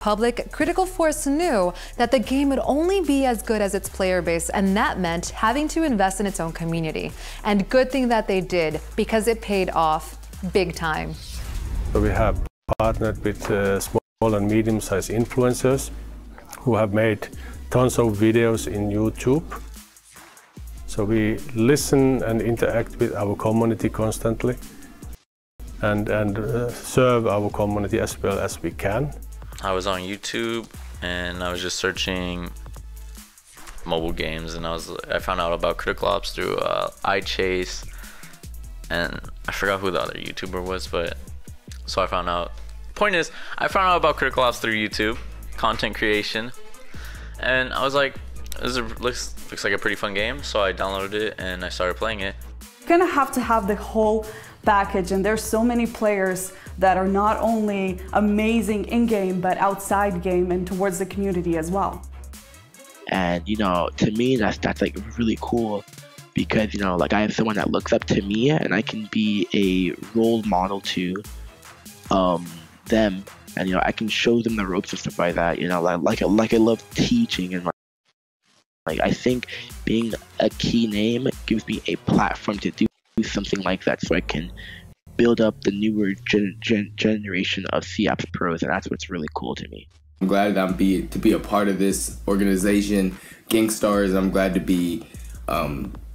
public, Critical Force knew that the game would only be as good as its player base, and that meant having to invest in its own community. And good thing that they did, because it paid off big time. So we have partnered with small and medium-sized influencers who have made tons of videos in YouTube. So we listen and interact with our community constantly and serve our community as well as we can. I was on YouTube and I was just searching mobile games, and I found out about Critical Ops through iChase, and I forgot who the other YouTuber was, but so I found out. Point is, I found out about Critical Ops through YouTube, content creation, and I was like, looks like a pretty fun game, so I downloaded it and I started playing it. You're gonna have to have the whole package, and there's so many players that are not only amazing in-game but outside game and towards the community as well. And you know, to me that's like really cool, because you know, like I have someone that looks up to me and I can be a role model to them, and you know, I can show them the ropes and stuff like that, you know, like I love teaching, and like I think being a key name gives me a platform to do something like that, so I can build up the newer generation of COPS pros, and that's what's really cool to me. I'm glad that to be a part of this organization, Gangstars. I'm glad to be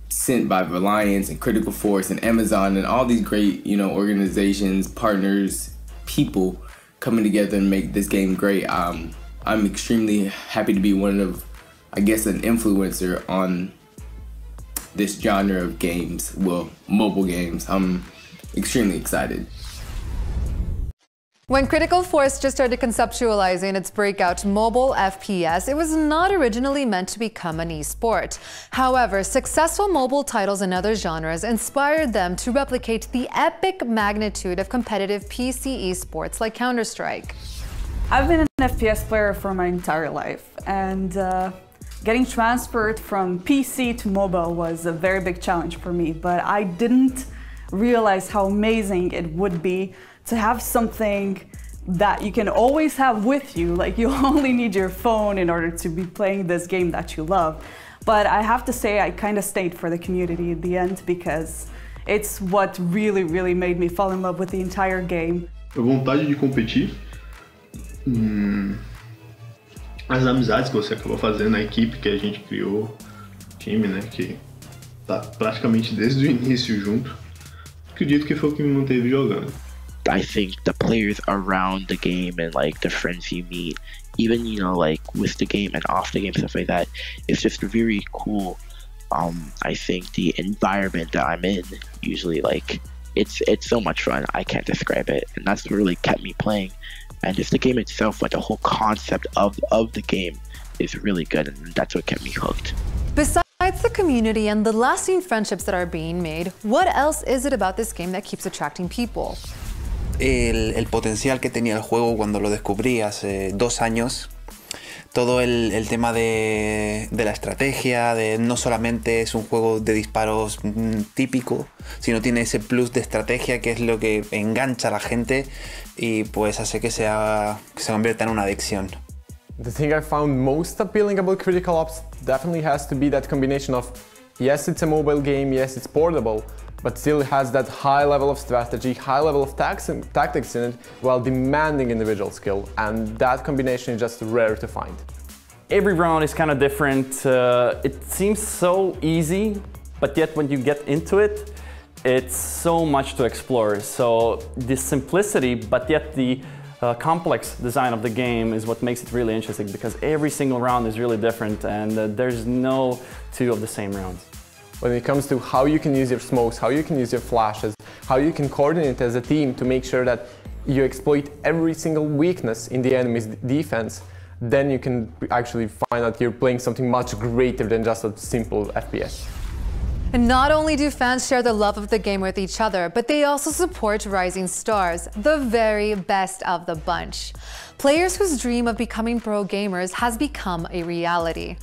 sent by Reliance and Critical Force and Amazon and all these great, you know, organizations, partners, people coming together and make this game great. I'm extremely happy to be one of, I guess, an influencer on this genre of games, well, mobile games. I'm extremely excited. When Critical Force just started conceptualizing its breakout mobile FPS, it was not originally meant to become an esport. However, successful mobile titles in other genres inspired them to replicate the epic magnitude of competitive PC esports like Counter-Strike. I've been an FPS player for my entire life, and getting transferred from PC to mobile was a very big challenge for me, but I didn't realize how amazing it would be to have something that you can always have with you. Like, you only need your phone in order to be playing this game that you love. But I have to say, I kind of stayed for the community at the end, because it's what really, really made me fall in love with the entire game. A vontade de competir, as amizades que você acabou fazendo, na equipe que a gente criou, time, né, que tá praticamente desde o início junto, acredito que foi o que me manteve jogando. I think the players around the game and like the friends you meet, even, you know, like with the game and off the game, stuff like that, it's just very cool. I think the environment that I'm in, usually, like, it's so much fun. I can't describe it, and that's what really kept me playing. And just the game itself, like the whole concept of the game is really good, and that's what kept me hooked. Besides the community and the lasting friendships that are being made, what else is it about this game that keeps attracting people? El potencial que tenía el juego cuando lo descubrí hace 2 años, todo el tema de la estrategia, de no solamente es un juego de disparos típico, sino tiene ese plus de estrategia que es lo que engancha a la gente y pues hace que se convierta en una adicción. The thing I found most appealing about Critical Ops definitely has to be that combination of, yes, it's a mobile game, yes, it's portable, but still has that high level of strategy, high level of tactics in it, while demanding individual skill, and that combination is just rare to find. Every round is kind of different. It seems so easy, but yet when you get into it, it's so much to explore. So the simplicity, but yet the complex design of the game is what makes it really interesting, because every single round is really different, and there's no two of the same rounds. When it comes to how you can use your smokes, how you can use your flashes, how you can coordinate as a team to make sure that you exploit every single weakness in the enemy's defense, then you can actually find out you're playing something much greater than just a simple FPS. And not only do fans share the love of the game with each other, but they also support rising stars, the very best of the bunch. Players whose dream of becoming pro gamers has become a reality.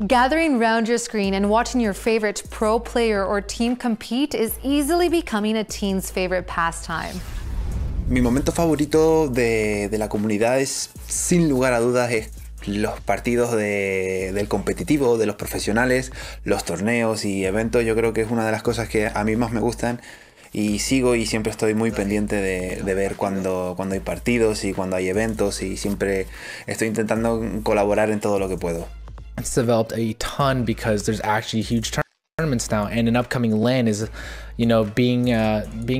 Gathering round your screen and watching your favorite pro player or team compete is easily becoming a teen's favorite pastime. Mi momento favorito de la comunidad es, sin lugar a dudas, es los partidos del competitivo, de los profesionales, los torneos y eventos. Yo creo que es una de las cosas que a mí más me gustan y sigo y siempre estoy muy pendiente de ver cuando hay partidos y cuando hay eventos, y siempre estoy intentando colaborar en todo lo que puedo. It's developed a ton because there's actually huge tournaments now, and an upcoming LAN is, you know, being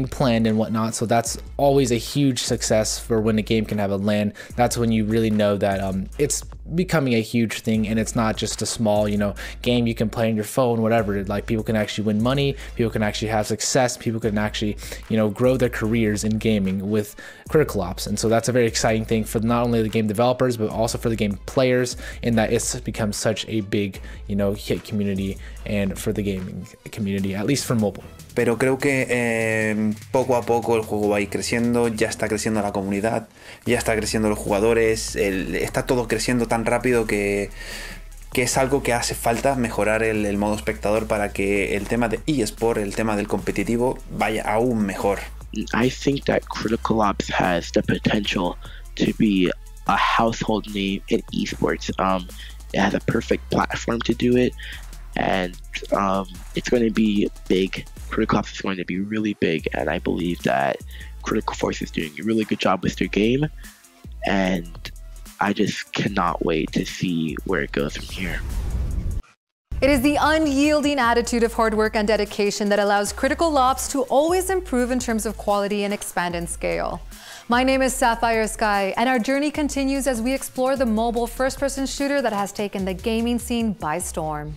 planned and whatnot. So that's always a huge success for when a game can have a LAN. That's when you really know that it's becoming a huge thing, and it's not just a small, you know, game you can play on your phone, whatever. Like, people can actually win money, people can actually have success, people can actually, you know, grow their careers in gaming with Critical Ops. And so that's a very exciting thing for not only the game developers but also for the game players, in that it's become such a big, you know, hit community, and for the gaming community, at least for mobile. Pero creo que poco a poco el juego va a ir creciendo, ya está creciendo la comunidad, ya está creciendo los jugadores, está todo creciendo tan rápido que es algo que hace falta mejorar el modo espectador para que el tema de eSport, el tema del competitivo, vaya aún mejor. I think that Critical Ops has the potential to be a household name in esports. It has a perfect platform to do it, and it's going to be big. Critical Ops is going to be really big, and I believe that Critical Force is doing a really good job with their game, and I just cannot wait to see where it goes from here. It is the unyielding attitude of hard work and dedication that allows Critical Ops to always improve in terms of quality and expand in scale. My name is Sapphire Sky, and our journey continues as we explore the mobile first-person shooter that has taken the gaming scene by storm.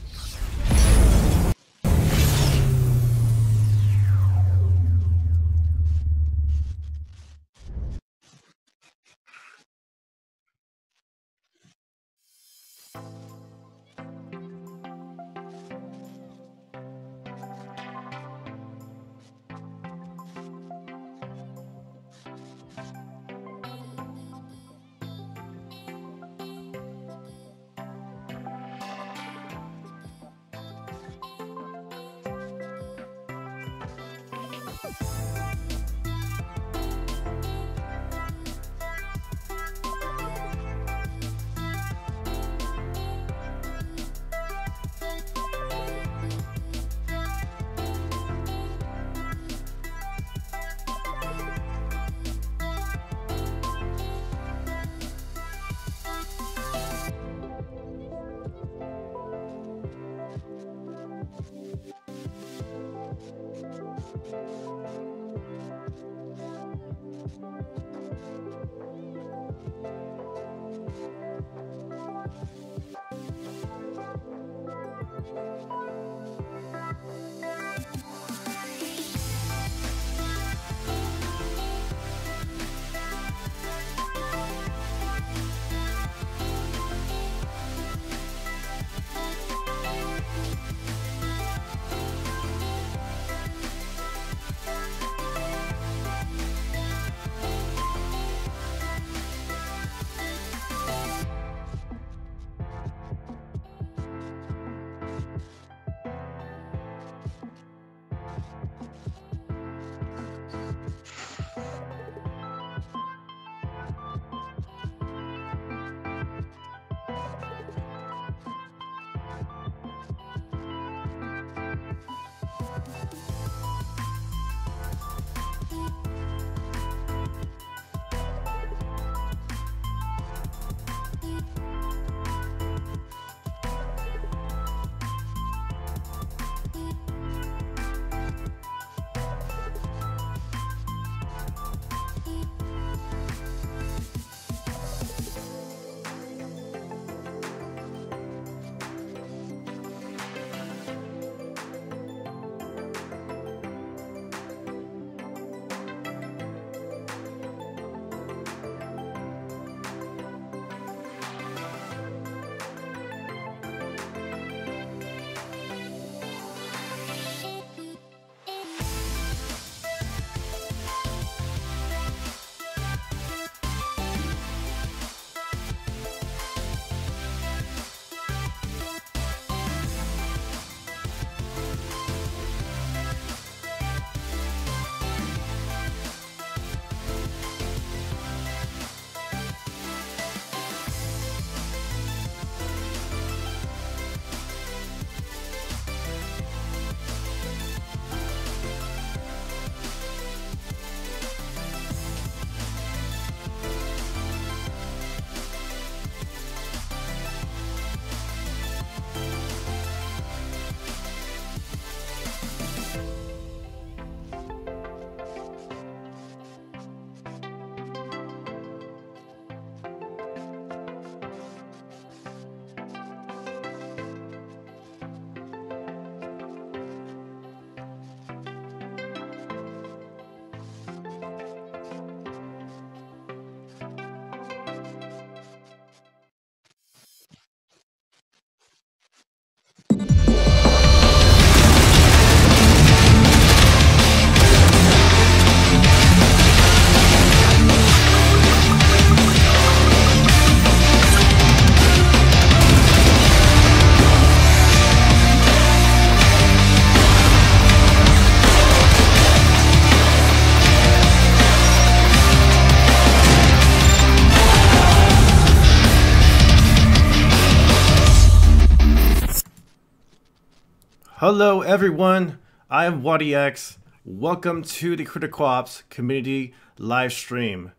Hello everyone, I am WadiX. Welcome to the Critical Ops community live stream.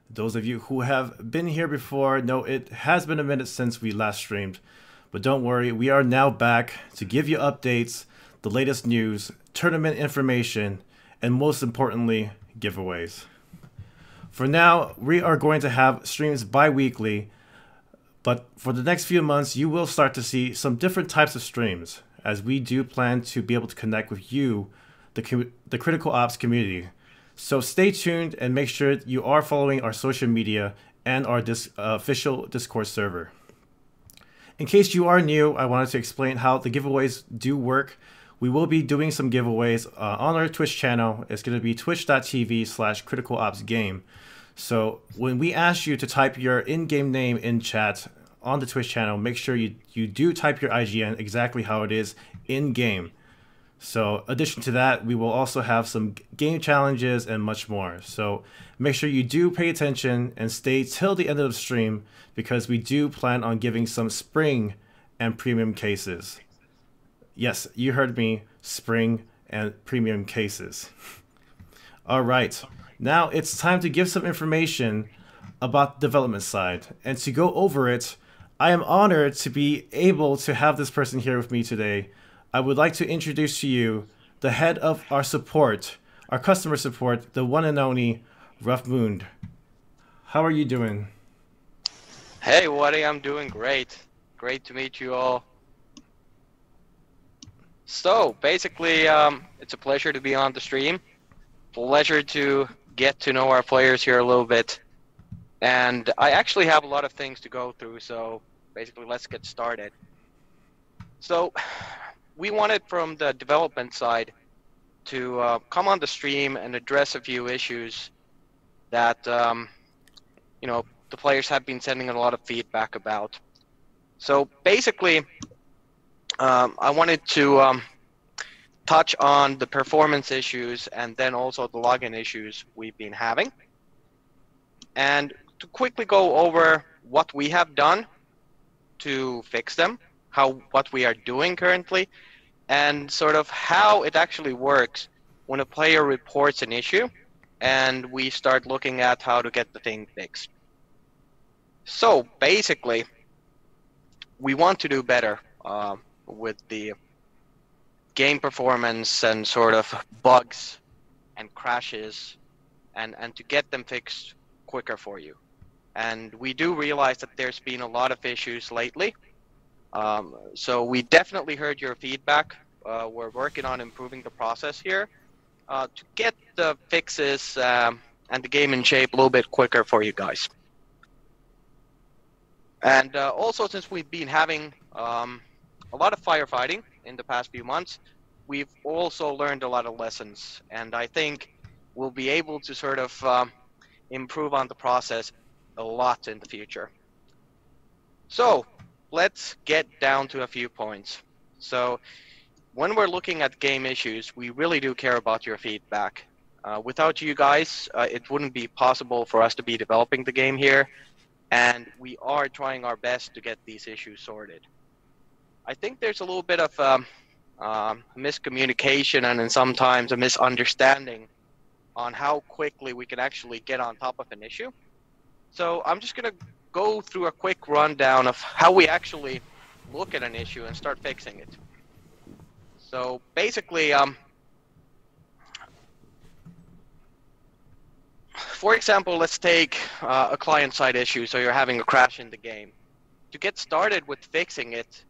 Those of you who have been here before know it has been a minute since we last streamed, but don't worry, we are now back to give you updates, the latest news, tournament information, and most importantly, giveaways. For now, we are going to have streams bi-weekly, but for the next few months, you will start to see some different types of streams, as we do plan to be able to connect with you, the Critical Ops community. So stay tuned and make sure you are following our social media and our official Discord server. In case you are new, I wanted to explain how the giveaways do work. We will be doing some giveaways on our Twitch channel. It's going to be twitch.tv/criticalopsgame. So when we ask you to type your in-game name in chat on the Twitch channel, make sure you do type your IGN exactly how it is in-game. So addition to that, we will also have some game challenges and much more. So make sure you do pay attention and stay till the end of the stream, because we do plan on giving some spring and premium cases. Yes, you heard me, spring and premium cases. All right, now it's time to give some information about the development side. And to go over it, I am honored to be able to have this person here with me today. I would like to introduce to you the head of our support, our customer support, the one and only Rough Moon. How are you doing? Hey, Waddy, I'm doing great. Great to meet you all. So, basically, it's a pleasure to be on the stream. Pleasure to get to know our players here a little bit. And I actually have a lot of things to go through, so basically let's get started. So, we wanted from the development side to come on the stream and address a few issues that, you know, the players have been sending a lot of feedback about. So basically, I wanted to touch on the performance issues and then also the login issues we've been having. And to quickly go over what we have done to fix them, what we are doing currently, and sort of how it actually works when a player reports an issue and we start looking at how to get the thing fixed. So basically, we want to do better with the game performance and sort of bugs and crashes and to get them fixed quicker for you. And we do realize that there's been a lot of issues lately. So we definitely heard your feedback. We're working on improving the process here to get the fixes and the game in shape a little bit quicker for you guys. And also, since we've been having a lot of firefighting in the past few months, we've also learned a lot of lessons. And I think we'll be able to sort of improve on the process a lot in the future. So let's get down to a few points. So when we're looking at game issues, we really do care about your feedback. Without you guys, it wouldn't be possible for us to be developing the game here, and we are trying our best to get these issues sorted. I think there's a little bit of miscommunication and then sometimes a misunderstanding on how quickly we can actually get on top of an issue. So I'm just going to go through a quick rundown of how we actually look at an issue and start fixing it. So basically, for example, let's take a client-side issue. So you're having a crash in the game. To get started with fixing it,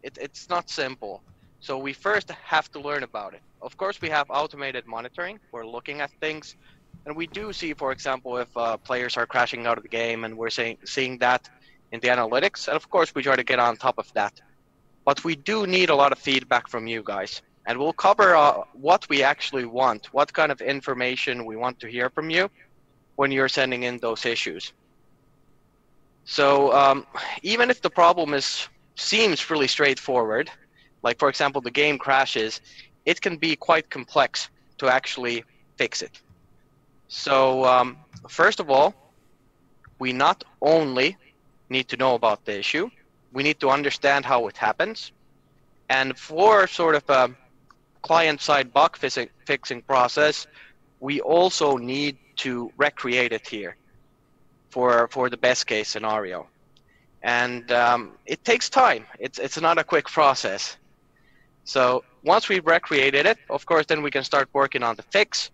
it's not simple. So we first have to learn about it. Of course, we have automated monitoring. We're looking at things. And we do see, for example, if players are crashing out of the game, and we're seeing that in the analytics. And of course, we try to get on top of that. But we do need a lot of feedback from you guys. And we'll cover what we actually want, what kind of information we want to hear from you when you're sending in those issues. So even if the problem seems really straightforward, like for example, the game crashes, it can be quite complex to actually fix it. So first of all, we not only need to know about the issue, we need to understand how it happens, And for sort of a client-side bug fixing process, we also need to recreate it here for the best case scenario. And it takes time. It's not a quick process. So once we've recreated it, of course, then we can start working on the fix.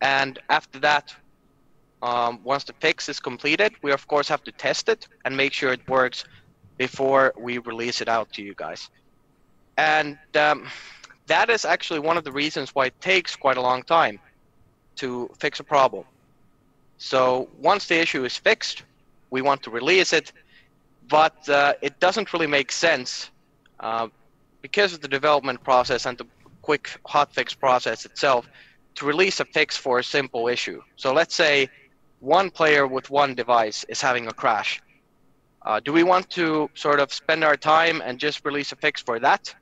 And after that, once the fix is completed, we of course have to test it and make sure it works before we release it out to you guys. And that is actually one of the reasons why it takes quite a long time to fix a problem. So once the issue is fixed, we want to release it, but it doesn't really make sense because of the development process and the quick hotfix process itself to release a fix for a simple issue. So let's say one player with one device is having a crash. Do we want to sort of spend our time and just release a fix for that?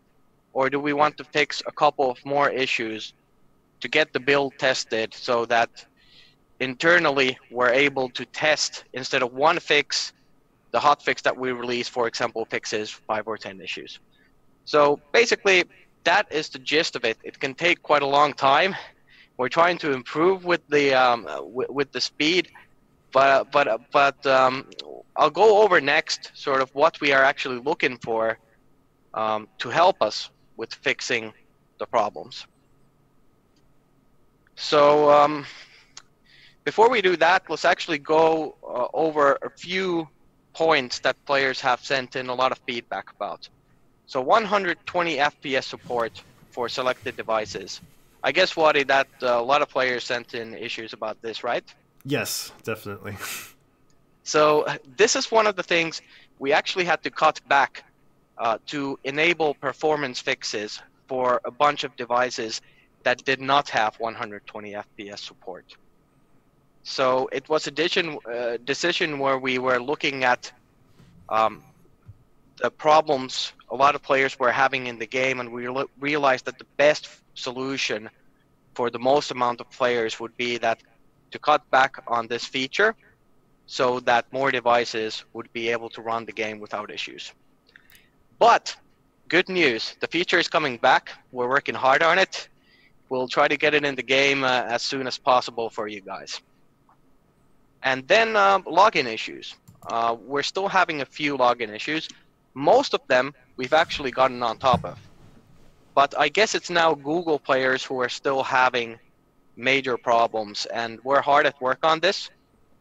Or do we want to fix a couple of more issues to get the build tested so that internally we're able to test, instead of one fix, the hotfix that we release, for example, fixes 5 or 10 issues. So basically, that is the gist of it. It can take quite a long time. We're trying to improve with the speed, but I'll go over next sort of what we are actually looking for to help us with fixing the problems. So before we do that, let's actually go over a few points that players have sent in a lot of feedback about. So 120 FPS support for selected devices. I guess, Wadi, that a lot of players sent in issues about this, right? Yes, definitely. So this is one of the things we actually had to cut back to enable performance fixes for a bunch of devices that did not have 120 FPS support. So it was a decision where we were looking at the problems a lot of players were having in the game, and we realized that the best solution for the most amount of players would be that to cut back on this feature so that more devices would be able to run the game without issues. But good news, the feature is coming back. We're working hard on it. We'll try to get it in the game as soon as possible for you guys. And then login issues. We're still having a few login issues. Most of them we've actually gotten on top of. But I guess it's now Google players who are still having major problems, and we're hard at work on this.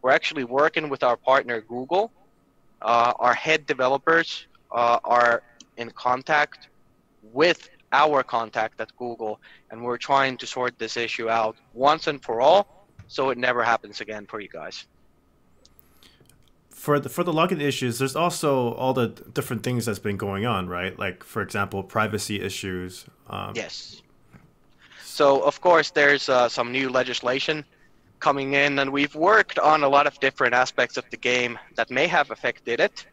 We're actually working with our partner Google. Our head developers are in contact with our contact at Google, and we're trying to sort this issue out once and for all so it never happens again for you guys. For the login issues, there's also all the different things that's been going on, right? Like, for example, privacy issues. Yes. So, of course, there's some new legislation coming in, and we've worked on a lot of different aspects of the game that may have affected it.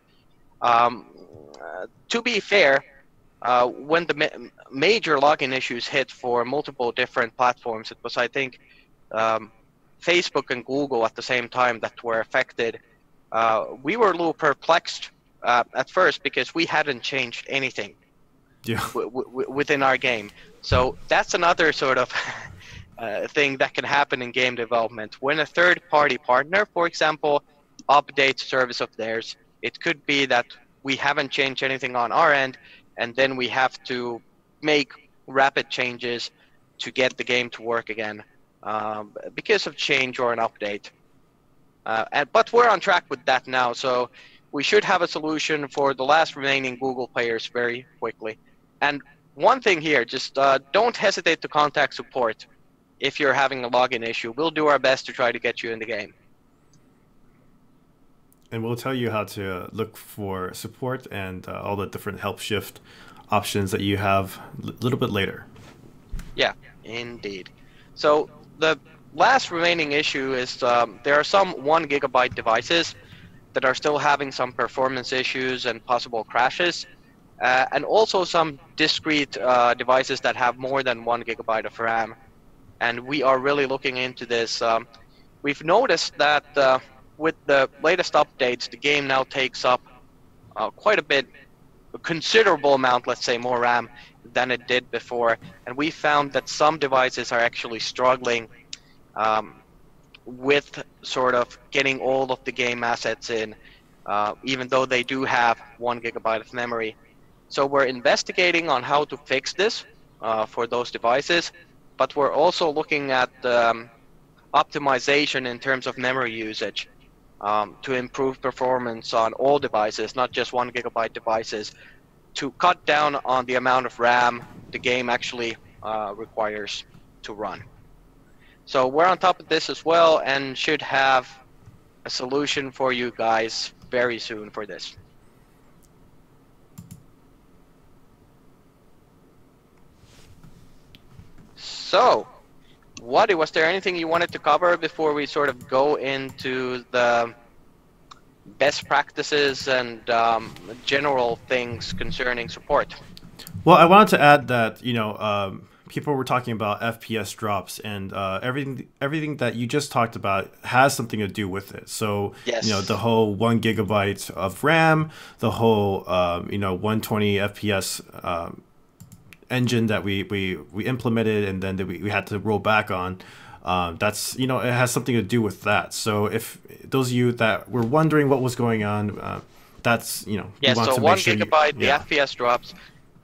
To be fair, when the major login issues hit for multiple different platforms, it was, I think, Facebook and Google at the same time that were affected. We were a little perplexed at first because we hadn't changed anything within our game. So that's another sort of thing that can happen in game development. When a third-party partner, for example, updates a service of theirs, it could be that we haven't changed anything on our end, and then we have to make rapid changes to get the game to work again because of change or an update. But we're on track with that now, so we should have a solution for the last remaining Google players very quickly. And one thing here, just don't hesitate to contact support if you're having a login issue. We'll do our best to try to get you in the game. And we'll tell you how to look for support and all the different help shift options that you have a little bit later. Yeah, indeed. So the last remaining issue is there are some 1 GB devices that are still having some performance issues and possible crashes, and also some discrete devices that have more than 1 GB of RAM. And we are really looking into this. We've noticed that with the latest updates, the game now takes up quite a bit, a considerable amount, let's say, more RAM than it did before, and we found that some devices are actually struggling with sort of getting all of the game assets in, even though they do have 1 GB of memory. So we're investigating on how to fix this for those devices, but we're also looking at optimization in terms of memory usage to improve performance on all devices, not just 1 GB devices, to cut down on the amount of RAM the game actually requires to run. So we're on top of this as well and should have a solution for you guys very soon for this. So, Wadi, was there anything you wanted to cover before we sort of go into the best practices and general things concerning support? Well, I wanted to add that, you know, people were talking about FPS drops, and everything that you just talked about has something to do with it. So, yes, you know, the whole 1 GB of RAM, the whole, you know, 120 FPS engine that we implemented and then that we had to roll back on. That's, you know, it has something to do with that. So if those of you that were wondering what was going on, that's, you know, yeah, so 1 GB, the yeah. FPS drops,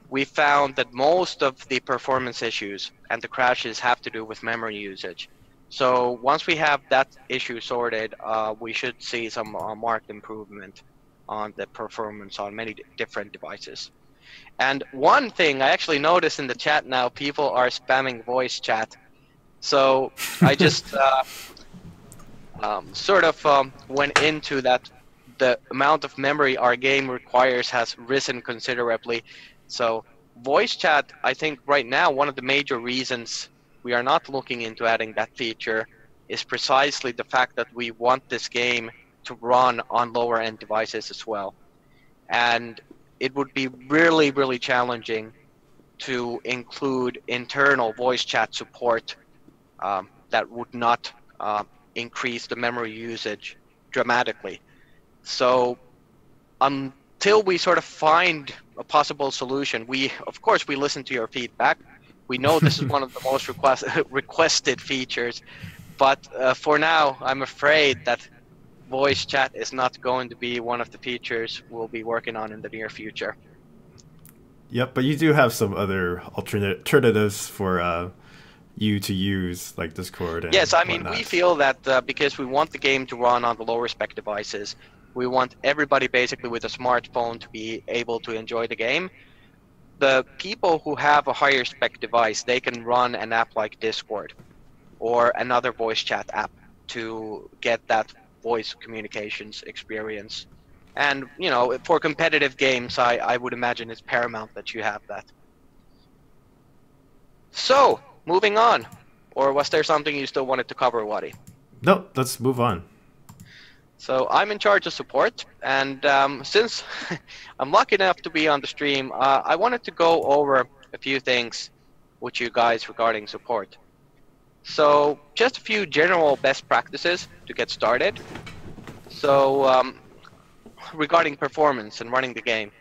we found that most of the performance issues and the crashes have to do with memory usage. So once we have that issue sorted, we should see some marked improvement on the performance on many different devices. And one thing I actually noticed in the chat now, people are spamming voice chat. So I just sort of went into that. The amount of memory our game requires has risen considerably. So voice chat, I think right now, one of the major reasons we are not looking into adding that feature is precisely the fact that we want this game to run on lower end devices as well. And it would be really, really challenging to include internal voice chat support that would not increase the memory usage dramatically. So until we sort of find a possible solution, of course we listen to your feedback. We know this is one of the most requested features, but for now I'm afraid that voice chat is not going to be one of the features we'll be working on in the near future. Yep, but you do have some other alternatives for you to use, like Discord and yes, I mean, whatnot. we feel that because we want the game to run on the lower spec devices, we want everybody basically with a smartphone to be able to enjoy the game. The people who have a higher spec device, they can run an app like Discord or another voice chat app to get that voice communications experience. And, you know, for competitive games, I would imagine it's paramount that you have that. So, moving on. Or was there something you still wanted to cover, Wadi? No, let's move on. So I'm in charge of support, and since I'm lucky enough to be on the stream, I wanted to go over a few things with you guys regarding support. So just a few general best practices to get started. So regarding performance and running the game.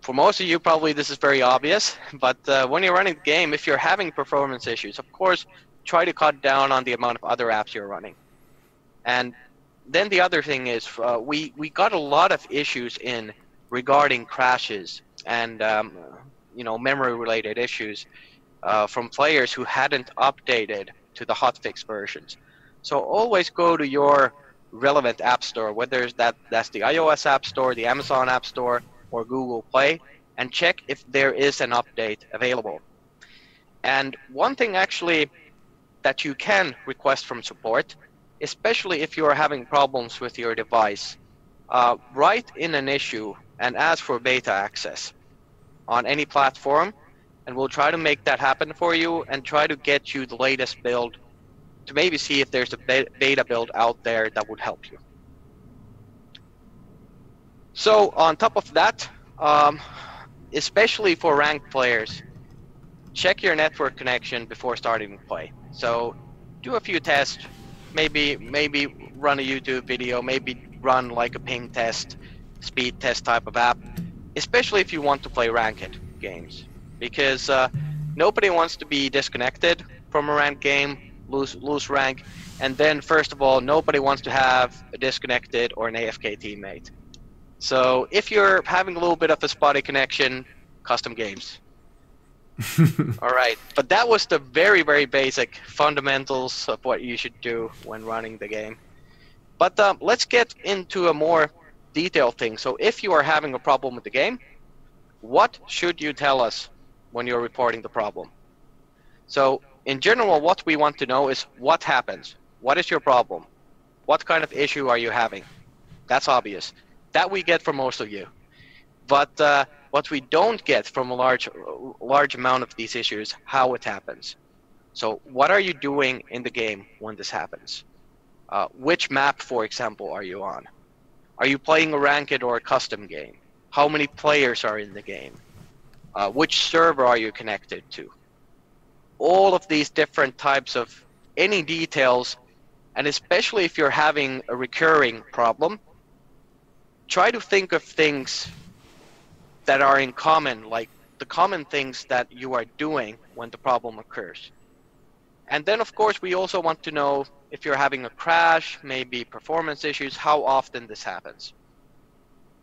For most of you, probably this is very obvious, but when you're running the game, if you're having performance issues, of course, try to cut down on the amount of other apps you're running. And then the other thing is we got a lot of issues in regarding crashes and you know, memory-related issues from players who hadn't updated to the hotfix versions. So always go to your relevant app store, whether that's the iOS App Store, the Amazon App Store, or Google Play, and check if there is an update available. And one thing actually that you can request from support, especially if you are having problems with your device, write in an issue and ask for beta access on any platform, and we'll try to make that happen for you and try to get you the latest build to maybe see if there's a beta build out there that would help you. So on top of that, especially for ranked players, check your network connection before starting to play. So do a few tests, maybe run a YouTube video, maybe run like a ping test, speed test type of app, especially if you want to play ranked games. because nobody wants to be disconnected from a ranked game, lose rank, and then first of all, nobody wants to have a disconnected or an AFK teammate. So if you're having a little bit of a spotty connection, custom games. All right, but that was the very, very basic fundamentals of what you should do when running the game. But let's get into a more detailed thing. So if you are having a problem with the game, what should you tell us when you're reporting the problem? So in general, what we want to know is what happens. What is your problem? What kind of issue are you having? That's obvious. That we get from most of you. But what we don't get from a large amount of these issues, how it happens. So what are you doing in the game when this happens? Which map, for example, are you on? Are you playing a ranked or a custom game? How many players are in the game? Which server are you connected to? All of these different types of any details, and especially if you're having a recurring problem, try to think of things that are in common, like the common things that you are doing when the problem occurs. And then, of course, we also want to know if you're having a crash, maybe performance issues, how often this happens.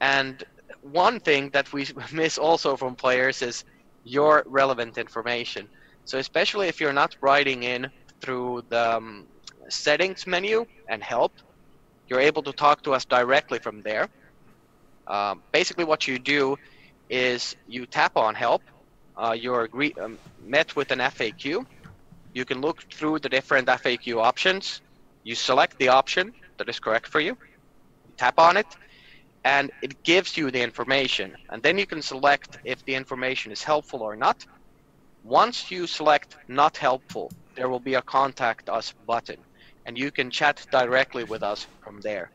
And one thing that we miss also from players is your relevant information. So especially if you're not writing in through the settings menu and help, you're able to talk to us directly from there. Basically what you do is you tap on help, you're met with an FAQ. You can look through the different FAQ options. You select the option that is correct for you, tap on it, and it gives you the information. And then you can select if the information is helpful or not. Once you select not helpful, there will be a contact us button, and you can chat directly with us from there.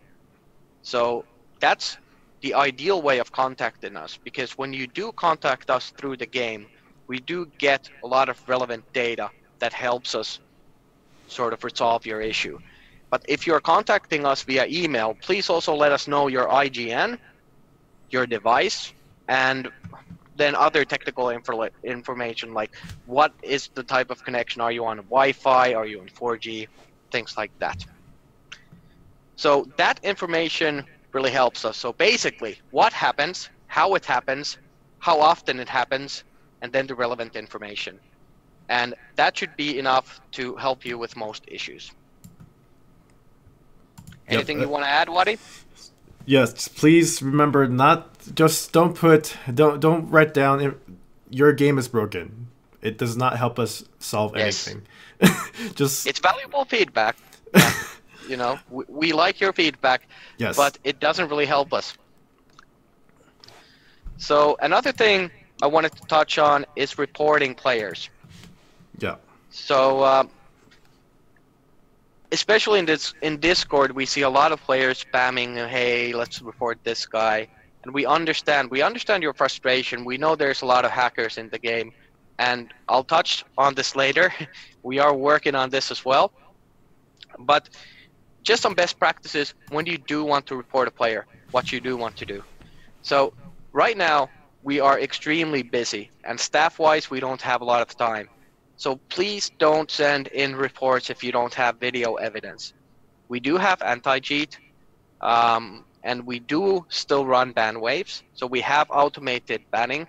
So that's the ideal way of contacting us, because when you do contact us through the game, we do get a lot of relevant data that helps us sort of resolve your issue. But if you're contacting us via email, please also let us know your IGN, your device, and then other technical information like what is the type of connection. Are you on Wi-Fi? Are you on 4G? Things like that. So that information really helps us. So basically, what happens, how it happens, how often it happens, and then the relevant information. And that should be enough to help you with most issues. Anything you want to add, Wadi? Yes, please remember don't write down your game is broken. It does not help us solve anything. It's valuable feedback. You know, we like your feedback, but it doesn't really help us. So another thing I wanted to touch on is reporting players. Yeah. So especially in Discord, we see a lot of players spamming, hey, let's report this guy. And we understand your frustration. We know there's a lot of hackers in the game. And I'll touch on this later. We are working on this as well. But just some best practices when you do want to report a player, what you do want to do. So right now, we are extremely busy. And staff-wise, we don't have a lot of time. So please don't send in reports if you don't have video evidence. We do have anti-cheat, and we do still run ban waves. So we have automated banning.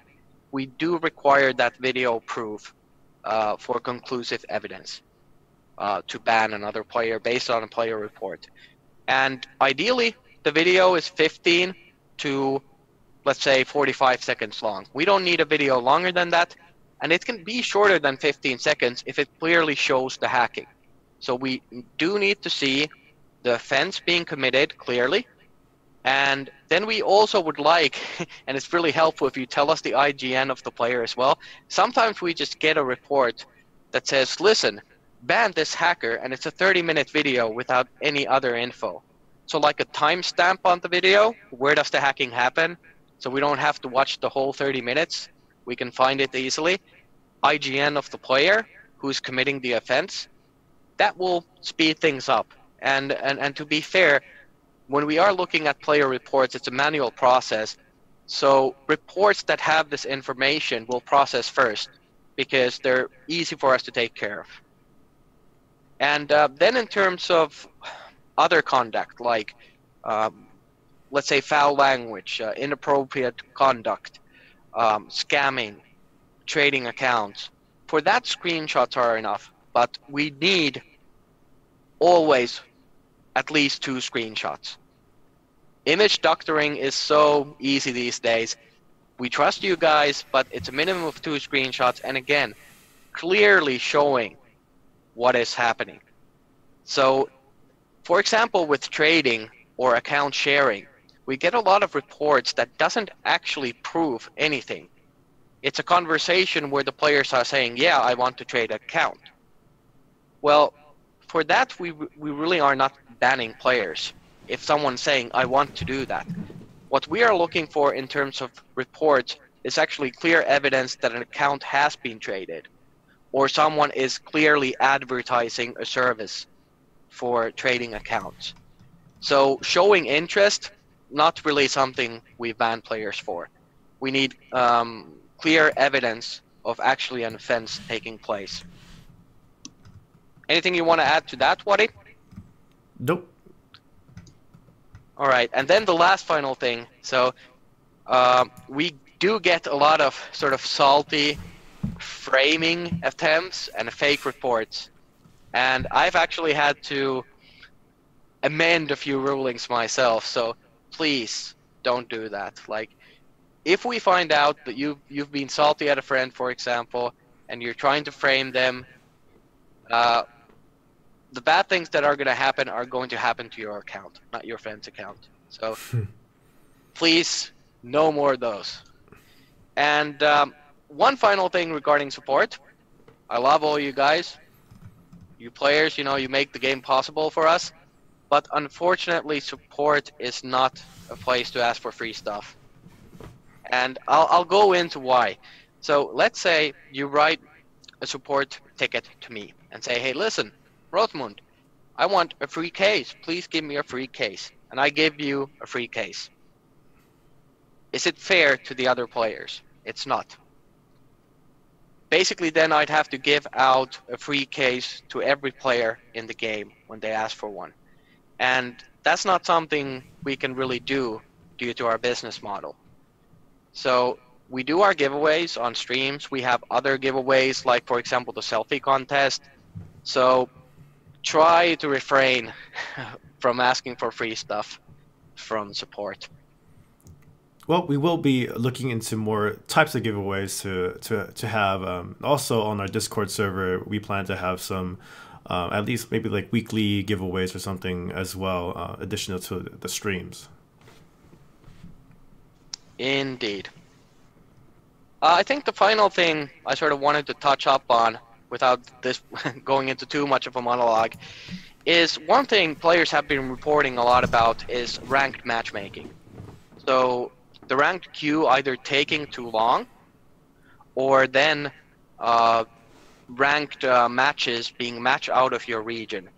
We do require that video proof for conclusive evidence to ban another player based on a player report. And ideally, the video is 15 to, let's say, 45 seconds long. We don't need a video longer than that. And it can be shorter than 15 seconds if it clearly shows the hacking. So we do need to see the offense being committed clearly. And then we also would like, and it's really helpful if you tell us the IGN of the player as well. Sometimes we just get a report that says, listen, ban this hacker, and it's a 30-minute video without any other info. So like a timestamp on the video, where does the hacking happen? So we don't have to watch the whole 30 minutes. We can find it easily. IGN of the player who's committing the offense. That will speed things up. And to be fair, when we are looking at player reports, it's a manual process. So reports that have this information will process first because they're easy for us to take care of. And then in terms of other conduct, like let's say foul language, inappropriate conduct, scamming, trading accounts, for that screenshots are enough, but we need always at least 2 screenshots. Image doctoring is so easy these days. We trust you guys, but it's a minimum of 2 screenshots, and again, clearly showing what is happening. So, for example, with trading or account sharing, we get a lot of reports that doesn't actually prove anything. It's a conversation where the players are saying, yeah, I want to trade account. Well, for that, we really are not banning players. If someone's saying, I want to do that. What we are looking for in terms of reports is actually clear evidence that an account has been traded, or someone is clearly advertising a service for trading accounts. So showing interest, not really something we ban players for. We need clear evidence of actually an offense taking place. Anything you want to add to that, Waddy? Nope. All right, and then the last final thing. So we do get a lot of sort of salty framing attempts and fake reports. And I've actually had to amend a few rulings myself, so please don't do that. Like, if we find out that you've been salty at a friend, for example, and you're trying to frame them, the bad things that are going to happen to your account, not your friend's account. So please, no more of those. And one final thing regarding support. I love all you guys. You players, you know, you make the game possible for us. But unfortunately, support is not a place to ask for free stuff. And I'll go into why. So let's say you write a support ticket to me and say, hey, listen, Rothmund, I want a free case. Please give me a free case. And I give you a free case. Is it fair to the other players? It's not. Basically, then I'd have to give out a free case to every player in the game when they ask for one. And that's not something we can really do due to our business model. So we do our giveaways on streams. We have other giveaways, like, for example, the selfie contest. So try to refrain from asking for free stuff from support. Well, we will be looking into more types of giveaways to have. Also on our Discord server, we plan to have some, at least maybe like weekly giveaways or something as well, additional to the streams. Indeed. I think the final thing I sort of wanted to touch up on, without this going into too much of a monologue, is one thing players have been reporting a lot about is ranked matchmaking. So the ranked queue either taking too long, or then ranked matches being matched out of your region,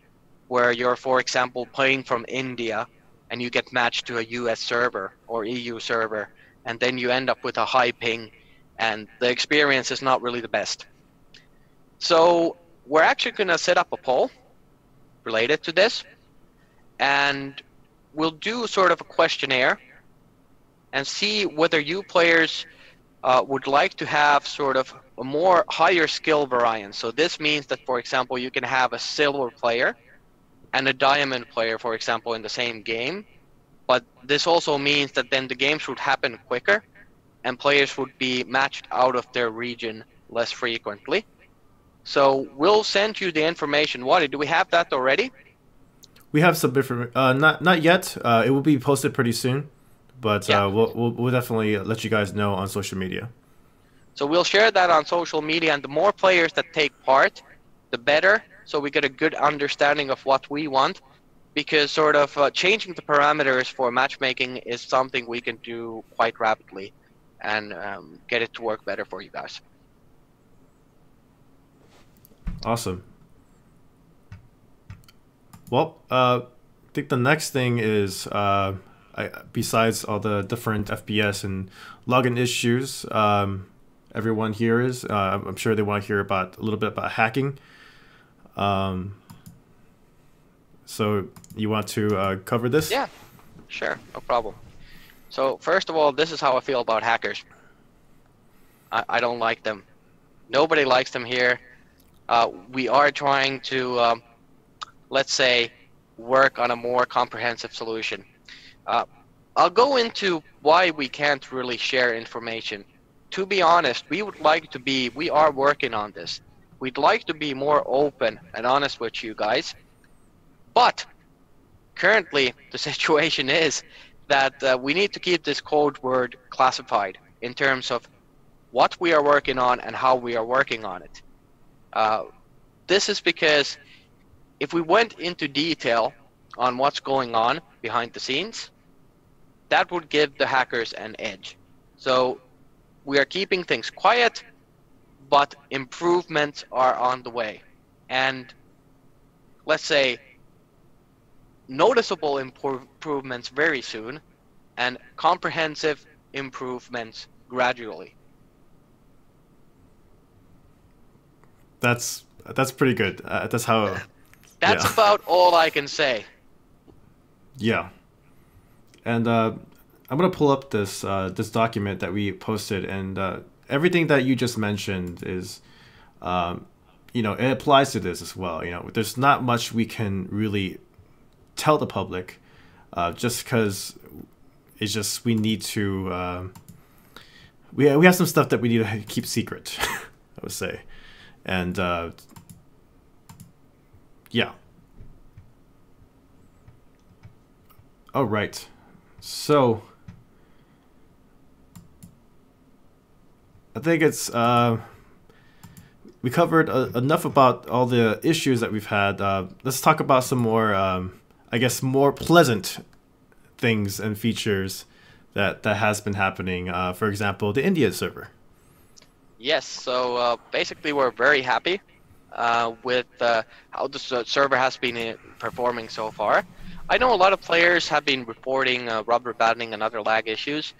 where you're, for example, playing from India and you get matched to a US server or EU server, and then you end up with a high ping and the experience is not really the best. So we're actually going to set up a poll related to this, and we'll do sort of a questionnaire and see whether you players would like to have sort of a more higher skill variance. So this means that, for example, you can have a silver player and a diamond player, for example, in the same game. But this also means that then the games would happen quicker and players would be matched out of their region less frequently. So we'll send you the information. Wadi, do we have that already? We have some different, not yet. It will be posted pretty soon, but yeah. We'll definitely let you guys know on social media. So we'll share that on social media, and the more players that take part, the better. So we get a good understanding of what we want, because sort of changing the parameters for matchmaking is something we can do quite rapidly and get it to work better for you guys. Awesome. Well, I think the next thing is, I besides all the different FPS and login issues, everyone here is. I'm sure they want to hear about a little bit about hacking. So you want to cover this? Yeah, sure, no problem. So first of all, this is how I feel about hackers. I don't like them. Nobody likes them here. We are trying to, let's say, work on a more comprehensive solution. I'll go into why we can't really share information. To be honest, we are working on this. We'd like to be more open and honest with you guys. But currently, the situation is that we need to keep this code word classified in terms of what we are working on and how we are working on it. This is because if we went into detail on what's going on behind the scenes, that would give the hackers an edge. So we are keeping things quiet, but improvements are on the way. And let's say noticeable improvements very soon and comprehensive improvements gradually. That's pretty good. That's how. That's about all I can say. Yeah. And I'm gonna pull up this this document that we posted, and everything that you just mentioned is, you know, it applies to this as well. You know, there's not much we can really tell the public, just because it's just we need to. We have some stuff that we need to keep secret, I would say, and yeah. All right. So I think it's we covered enough about all the issues that we've had. Let's talk about some more, I guess, more pleasant things and features that has been happening. For example, the India server. Yes. So basically, we're very happy with how the server has been performing so far. I know a lot of players have been reporting rubber banding and other lag issues.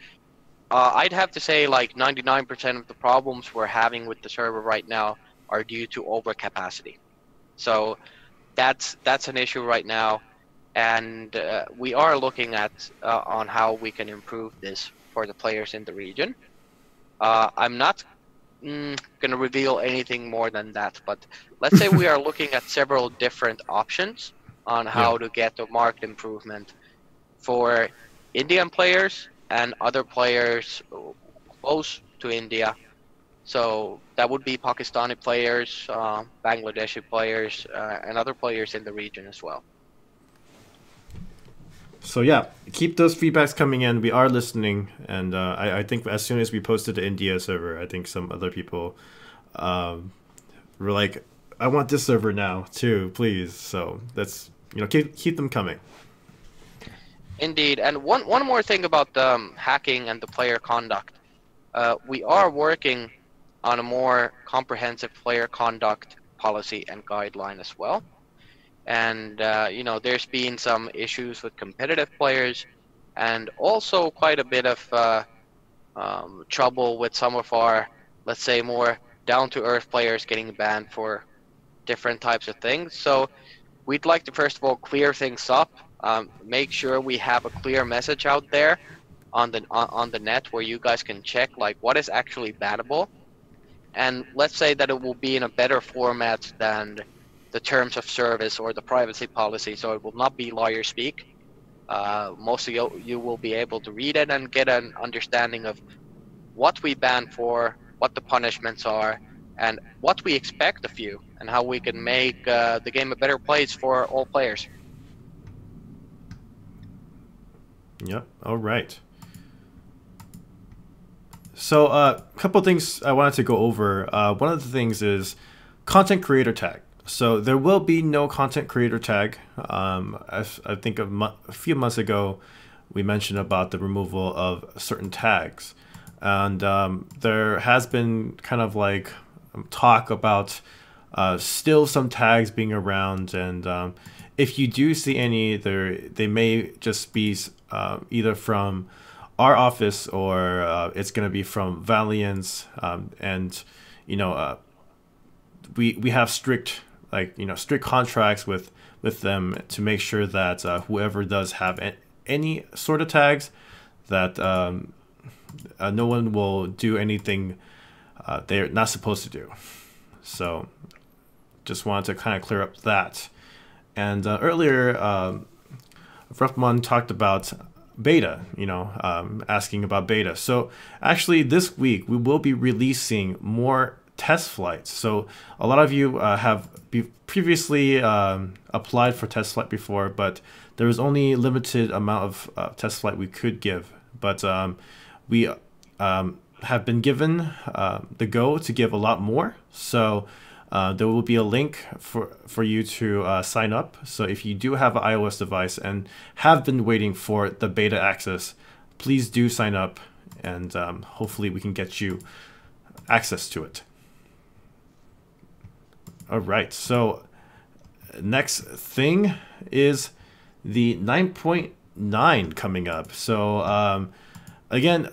I'd have to say like 99% of the problems we're having with the server right now are due to overcapacity. So that's an issue right now, and we are looking at on how we can improve this for the players in the region. I'm not going to reveal anything more than that, but let's say we are looking at several different options on how to get a marked improvement for Indian players and other players close to India. So that would be Pakistani players, Bangladeshi players, and other players in the region as well. So yeah, keep those feedbacks coming in. We are listening, and I think as soon as we posted the India server, I think some other people were like, I want this server now too, please. So that's, you know, keep them coming. Indeed, and one more thing about hacking and the player conduct. We are working on a more comprehensive player conduct policy and guideline as well. And you know, there's been some issues with competitive players, and also quite a bit of trouble with some of our, let's say, more down-to-earth players getting banned for different types of things. So we'd like to first of all clear things up, make sure we have a clear message out there on the net where you guys can check like what is actually bannable, and let's say that it will be in a better format than the terms of service or the privacy policy, so it will not be lawyer speak. Most of you will be able to read it and get an understanding of what we ban for, what the punishments are, and what we expect of you, and how we can make the game a better place for all players. Yep. All right. So a couple things I wanted to go over. One of the things is content creator tag. So there will be no content creator tag. I think a few months ago, we mentioned about the removal of certain tags. And there has been kind of like talk about still some tags being around, and if you do see any, they may just be either from our office or it's going to be from Valiant's, and you know, we have strict strict contracts with them to make sure that whoever does have any sort of tags, that no one will do anything they're not supposed to do. So just wanted to kind of clear up that. And earlier, Rahman talked about beta, asking about beta. So actually this week we will be releasing more test flights. So a lot of you have previously applied for test flight before, but there was only limited amount of test flight we could give. But we have been given the go to give a lot more. So there will be a link for you to sign up. So if you do have an iOS device and have been waiting for the beta access, please do sign up, and hopefully we can get you access to it. All right, so next thing is the 9.9 coming up. So again,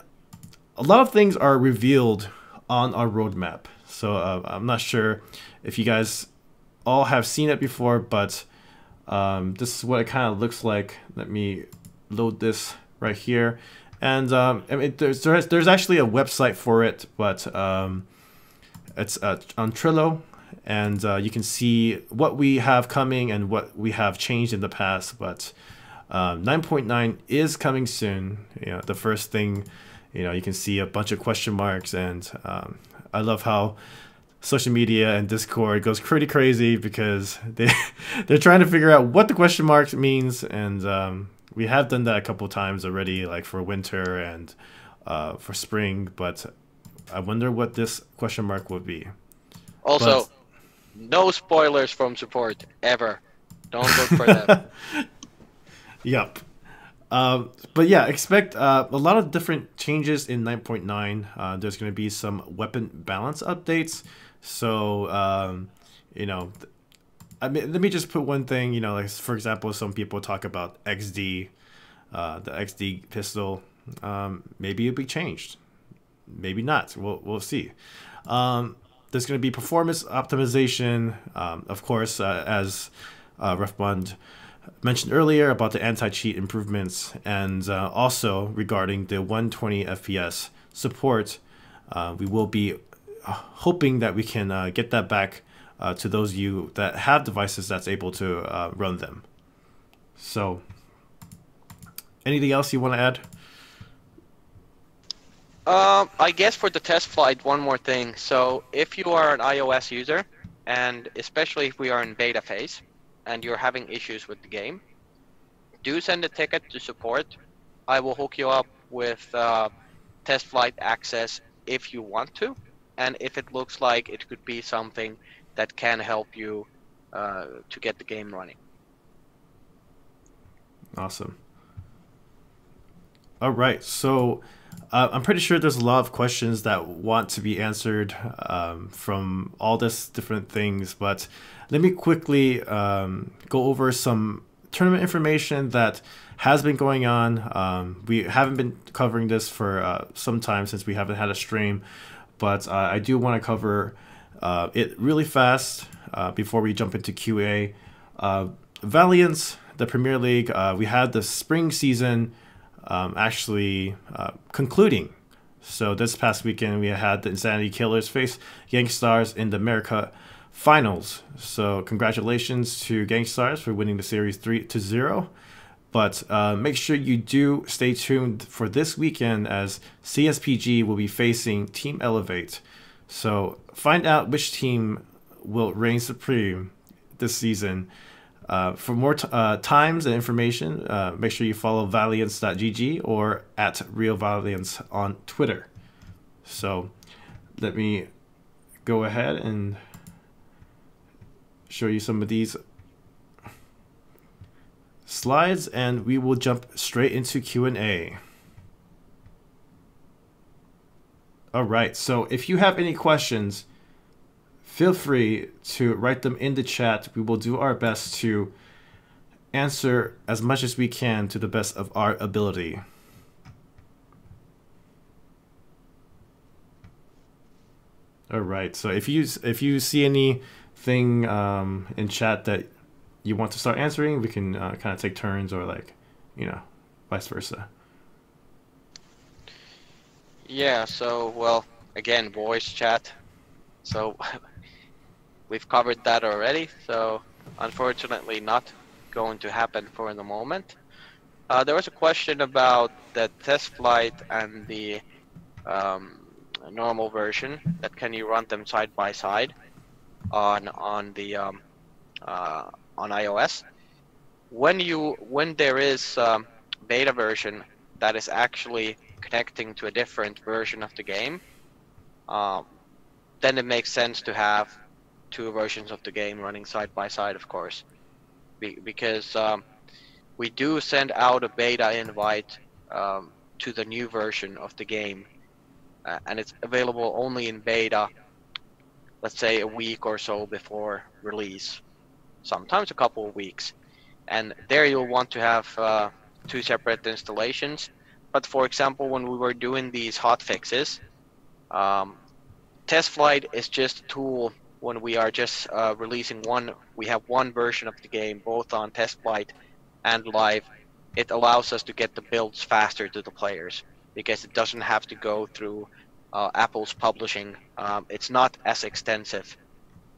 a lot of things are revealed on our roadmap. So I'm not sure if you guys all have seen it before, but this is what it kind of looks like. Let me load this right here. And I mean, there's actually a website for it, but it's on Trello. And you can see what we have coming and what we have changed in the past. But 9.9 is coming soon. The first thing, you can see a bunch of question marks, and I love how social media and Discord goes pretty crazy because they're trying to figure out what the question marks means. And we have done that a couple times already, like for winter and for spring. But I wonder what this question mark would be. Also, no spoilers from support ever. Don't look for them. Yep. But yeah, expect a lot of different changes in 9.9. There's going to be some weapon balance updates. So, I mean, let me just put one thing, like for example, some people talk about XD, the XD pistol. Maybe it'll be changed. Maybe not. We'll see. There's going to be performance optimization, of course, as Rahman mentioned earlier about the anti-cheat improvements, and also regarding the 120 FPS support. We will be hoping that we can get that back to those of you that have devices that's able to run them. So, anything else you want to add? I guess for the test flight, one more thing. So if you are an iOS user, and especially if we are in beta phase, and you're having issues with the game, do send a ticket to support. I will hook you up with test flight access if you want to, and if it looks like it could be something that can help you to get the game running. Awesome. All right, so I'm pretty sure there's a lot of questions that want to be answered from all this different things, but let me quickly go over some tournament information that has been going on. We haven't been covering this for some time since we haven't had a stream, but I do want to cover it really fast before we jump into QA. Valiant's, the Premier League, we had the spring season actually concluding. So this past weekend we had the Insanity Killers face Gangstars in the America Finals. So congratulations to Gangstars for winning the series 3-0. But make sure you do stay tuned for this weekend, as CSPG will be facing Team Elevate. So find out which team will reign supreme this season. For more times and information, make sure you follow valiance.gg or at RealValiance on Twitter. So let me go ahead and show you some of these slides, and we will jump straight into Q&A. All right, so if you have any questions, feel free to write them in the chat. We will do our best to answer as much as we can to the best of our ability. All right. So if you see anything in chat that you want to start answering, we can kind of take turns, or like, vice versa. Yeah. So well, again, voice chat. So we've covered that already. So unfortunately, not going to happen for the moment. There was a question about the test flight and the normal version. That can you run them side by side on the on iOS? When there is beta version that is actually connecting to a different version of the game, then it makes sense to have two versions of the game running side by side, of course, because we do send out a beta invite to the new version of the game, and it's available only in beta, let's say a week or so before release, sometimes a couple of weeks. And there you'll want to have two separate installations. But for example, when we were doing these hot fixes, test flight is just a tool when we are just releasing we have one version of the game, both on test flight and live. It allows us to get the builds faster to the players because it doesn't have to go through Apple's publishing. It's not as extensive.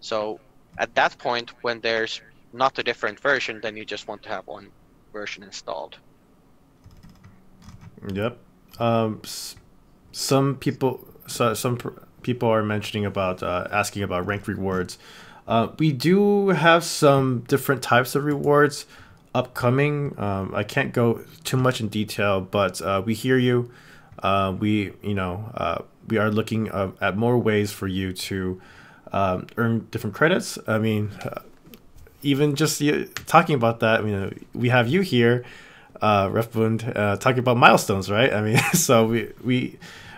So at that point, when there's not a different version, then you just want to have one version installed. Yep. Some people are mentioning about asking about ranked rewards. We do have some different types of rewards upcoming. I can't go too much in detail, but we hear you. We are looking at more ways for you to earn different credits. I mean, even just talking about that, we have you here, Refbund, talking about milestones, right? I mean, so we're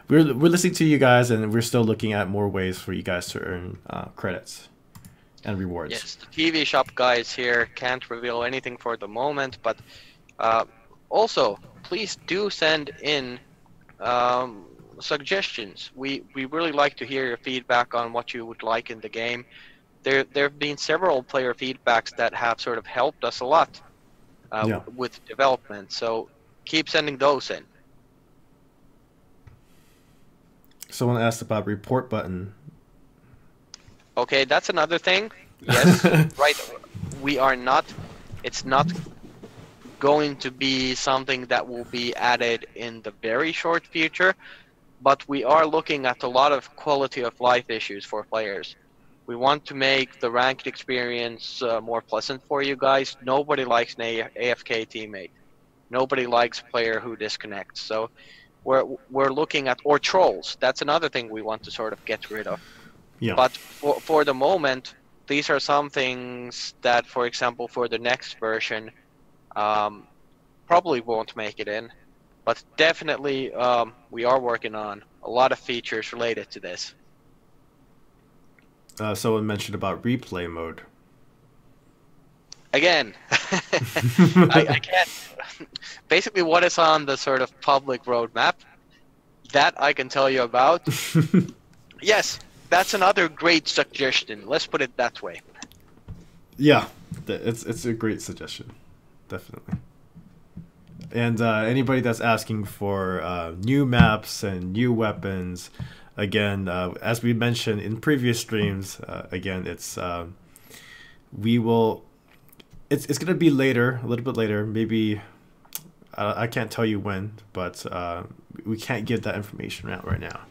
listening to you guys, and we're still looking at more ways for you guys to earn credits and rewards. Yes, the TV shop guys here can't reveal anything for the moment, but also please do send in suggestions. We really like to hear your feedback on what you would like in the game. There have been several player feedbacks that have sort of helped us a lot with development. So keep sending those in. Someone asked about report button. Okay, that's another thing. Yes, right. We are not. It's not going to be something that will be added in the very short future, but we are looking at a lot of quality of life issues for players. We want to make the ranked experience more pleasant for you guys. Nobody likes an AFK teammate. Nobody likes a player who disconnects. So we're looking at, or trolls. That's another thing we want to sort of get rid of. Yeah. But for the moment, these are some things that, for example, for the next version, probably won't make it in. But definitely, we are working on a lot of features related to this. Someone mentioned about replay mode. Again, I can't. Basically, what is on the sort of public roadmap, that I can tell you about. Yes, that's another great suggestion. Let's put it that way. Yeah, it's a great suggestion, definitely. And anybody that's asking for new maps and new weapons, again, as we mentioned in previous streams, again, it's going to be later, a little bit later, maybe. I can't tell you when, but we can't give that information out right now.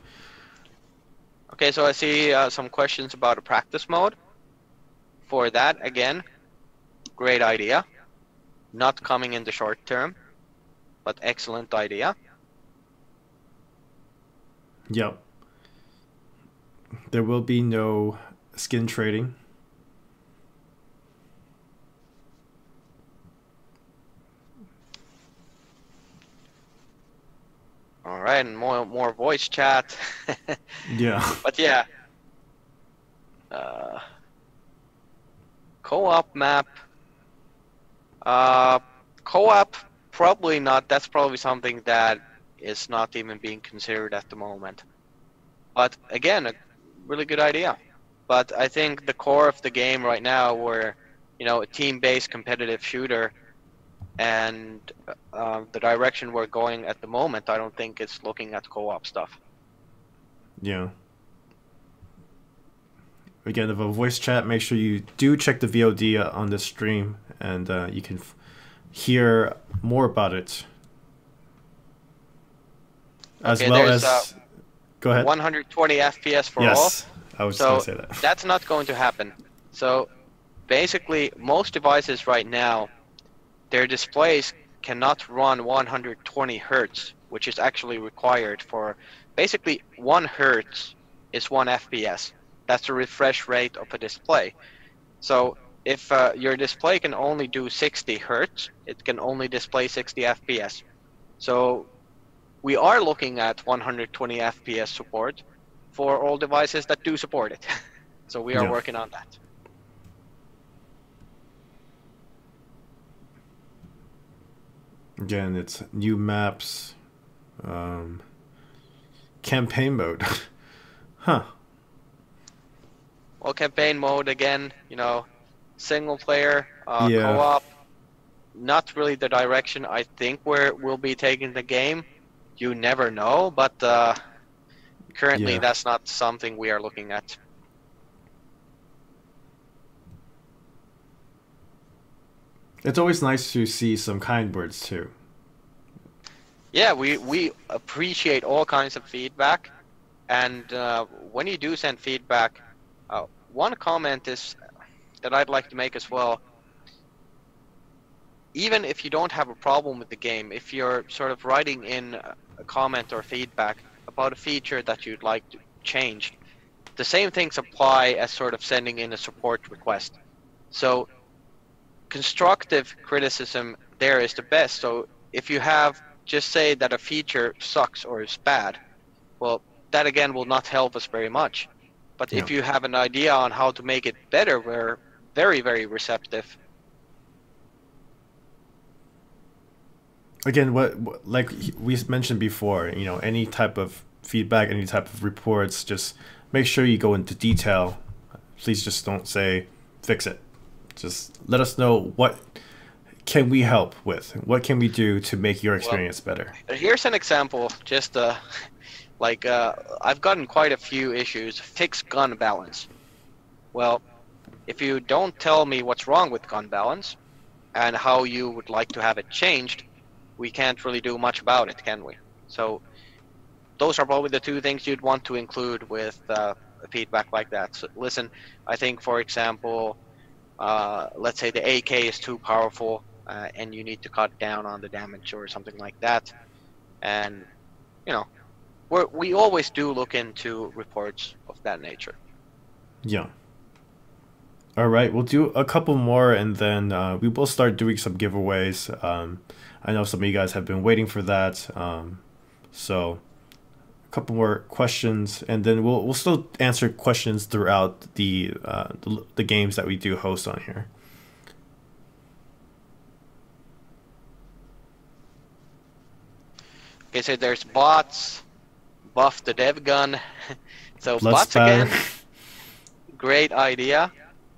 Okay, so I see some questions about a practice mode. For that, again, great idea. Not coming in the short term, but excellent idea. Yep. There will be no skin trading. All right, and more voice chat. Yeah. But yeah. Co-op map. Co-op, probably not. That's probably something that is not even being considered at the moment. But again, a really good idea. But I think the core of the game right now, we're, a team-based competitive shooter, and the direction we're going at the moment, I don't think it's looking at co-op stuff. Yeah. Again, if a voice chat, make sure you do check the VOD on this stream, and you can hear more about it. As Okay, well there's, as, go ahead. 120 FPS for all. Yes, I was going to say that. That's not going to happen. So basically, most devices right now, their displays cannot run 120 hertz, which is actually required for, basically 1 hertz is 1 FPS. That's the refresh rate of a display. So if your display can only do 60 hertz, it can only display 60 FPS. So we are looking at 120 FPS support for all devices that do support it. So we are working on that. Again, it's new maps, campaign mode. Huh. Well, campaign mode again, single player, co-op, not really the direction I think we'll be taking the game. You never know, but currently that's not something we are looking at. It's always nice to see some kind words too. Yeah, we appreciate all kinds of feedback, and when you do send feedback, one comment is that I'd like to make as well. Even if you don't have a problem with the game, if you're sort of writing in a comment or feedback about a feature that you'd like to change, the same things apply as sort of sending in a support request. So constructive criticism there is the best. So if you have, just say that a feature sucks or is bad, well, that again will not help us very much. But if you have an idea on how to make it better, we're very, very receptive. Again, what like we mentioned before, any type of feedback, any type of reports, just make sure you go into detail. Please just don't say, fix it. Just let us know what can we help with? What can we do to make your experience better? Here's an example, just I've gotten quite a few issues. Fix gun balance. Well, if you don't tell me what's wrong with gun balance and how you would like to have it changed, we can't really do much about it, can we? So those are probably the two things you'd want to include with feedback like that. So listen, I think, for example, let's say the AK is too powerful and you need to cut down on the damage or something like that. And, we always do look into reports of that nature. Yeah. All right, we'll do a couple more, and then we will start doing some giveaways. I know some of you guys have been waiting for that. So a couple more questions, and then we'll still answer questions throughout the games that we do host on here. Okay, so there's bots, buff the dev gun. So Blood bots spatter. again, great idea.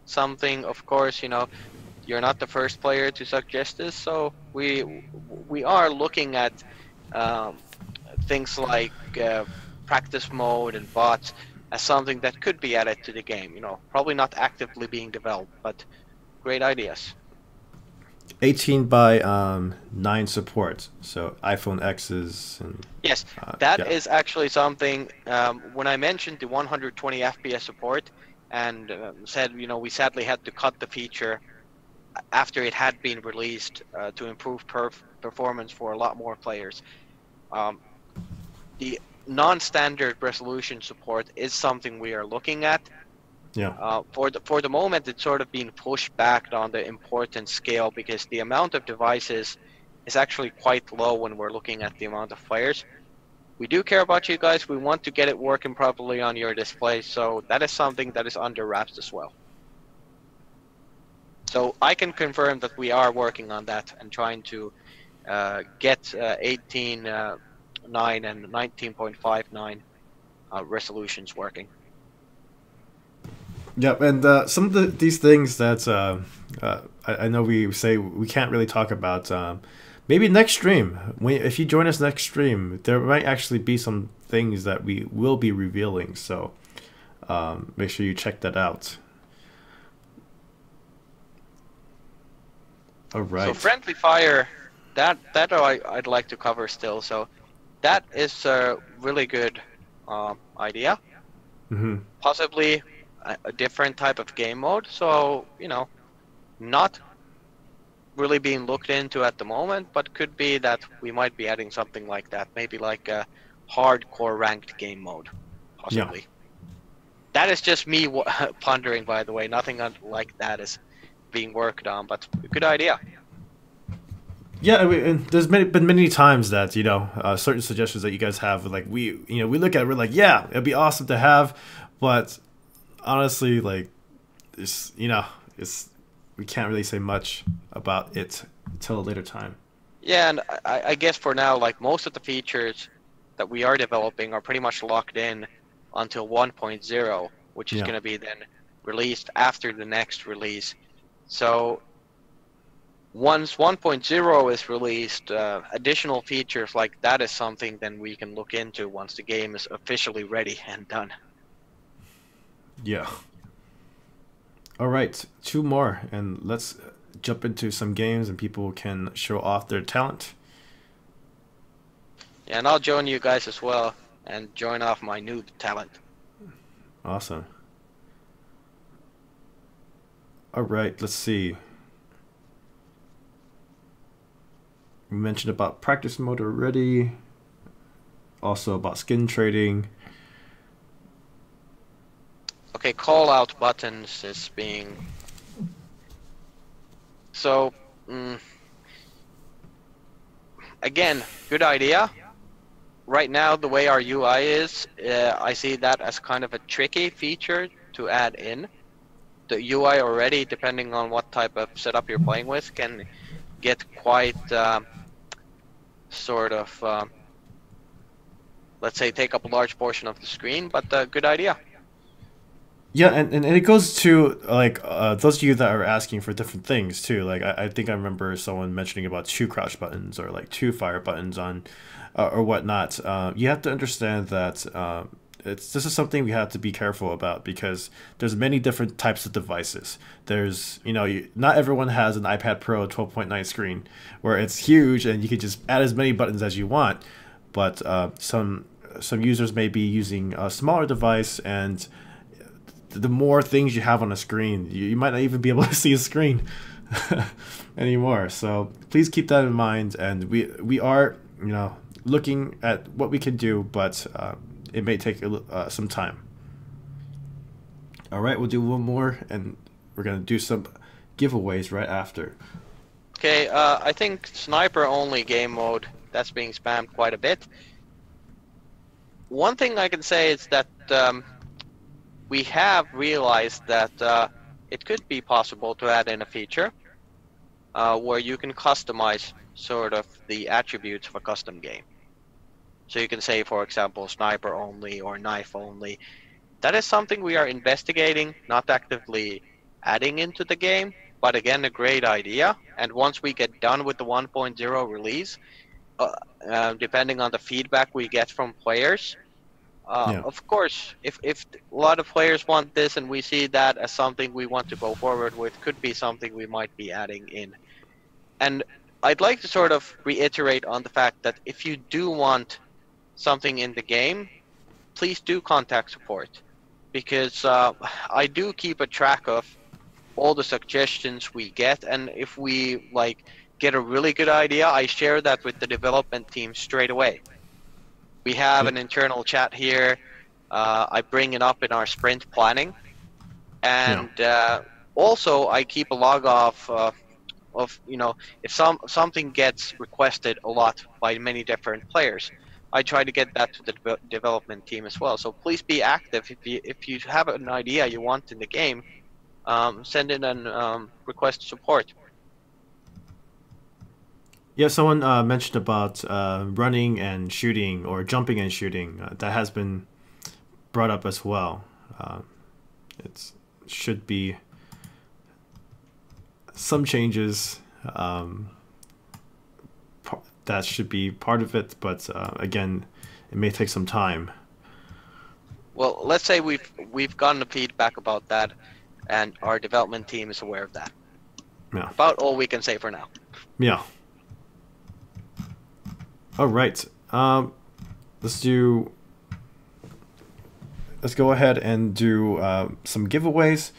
Something, of course, you're not the first player to suggest this, so we are looking at things like practice mode and bots as something that could be added to the game. Probably not actively being developed, but great ideas. 18 by 9 support, so iPhone X's. And, yes, that is actually something. When I mentioned the 120 FPS support, and said, we sadly had to cut the feature after it had been released to improve performance for a lot more players. The non-standard resolution support is something we are looking at. Yeah. For the moment, it's sort of being pushed back on the importance scale because the amount of devices is actually quite low when we're looking at the amount of players. We do care about you guys. We want to get it working properly on your display, so that is something that is under wraps as well. So I can confirm that we are working on that and trying to get 18.9 and 19.59 resolutions working. Yeah, and some of these things that I know we say we can't really talk about. Maybe next stream, if you join us next stream, there might actually be some things that we will be revealing. So make sure you check that out. All right. So friendly fire, that I'd like to cover still. So that is a really good idea. Mm-hmm. Possibly a different type of game mode. So, you know, not really being looked into at the moment, but could be that we might be adding something like that. Maybe like a hardcore ranked game mode, possibly. Yeah. That is just me pondering, by the way. Nothing like that is being worked on, but a good idea. Yeah, I mean, and there's been many times that, you know, certain suggestions that you guys have, like we look at it, we're like, yeah, it'd be awesome to have, but honestly, like, it's, you know, we can't really say much about it until a later time. Yeah, and I guess for now, like, most of the features that we are developing are pretty much locked in until 1.0, which is going to be then released after the next release. So once 1.0 is released, additional features like that is something then we can look into once the game is officially ready and done. Yeah. All right, 2 more, and let's jump into some games and people can show off their talent. Yeah, and I'll join you guys as well and join off my noob talent. Awesome. All right, let's see. We mentioned about practice mode already. Also about skin trading. Okay, call out buttons is being... So, again, good idea. Right now, the way our UI is, I see that as kind of a tricky feature to add in. The UI already, depending on what type of setup you're playing with, can get quite sort of, let's say, take up a large portion of the screen, but good idea. Yeah, and it goes to, like, those of you that are asking for different things, too. Like, I think I remember someone mentioning about 2 crouch buttons or, like, 2 fire buttons on, or whatnot. You have to understand that this is something we have to be careful about because there's many different types of devices. There's, you know, not everyone has an iPad Pro 12.9 screen where it's huge and you can just add as many buttons as you want. But some users may be using a smaller device, and the more things you have on a screen, you might not even be able to see a screen anymore. So please keep that in mind. And we are, you know, looking at what we can do, but it may take some time. All right, we'll do one more, and we're gonna do some giveaways right after. Okay, I think sniper only game mode, that's being spammed quite a bit. One thing I can say is that we have realized that it could be possible to add in a feature where you can customize sort of the attributes of a custom game. So you can say, for example, sniper only or knife only. That is something we are investigating, not actively adding into the game, but again, a great idea. And once we get done with the 1.0 release, depending on the feedback we get from players, of course, if a lot of players want this and we see that as something we want to go forward with, could be something we might be adding in. And I'd like to sort of reiterate on the fact that if you do want something in the game, please do contact support, because I do keep a track of all the suggestions we get, and if we like get a really good idea, I share that with the development team straight away. We have an internal chat here. I bring it up in our sprint planning, and also I keep a log of you know, if something gets requested a lot by many different players, I try to get that to the development team as well. So please be active. If you have an idea you want in the game, send in a request support. Yeah, someone mentioned about running and shooting, or jumping and shooting. That has been brought up as well. It should be some changes. That should be part of it, but again, it may take some time. Well, let's say we've gotten the feedback about that, and our development team is aware of that. Yeah. About all we can say for now. Yeah. All right. Let's go ahead and do some giveaways.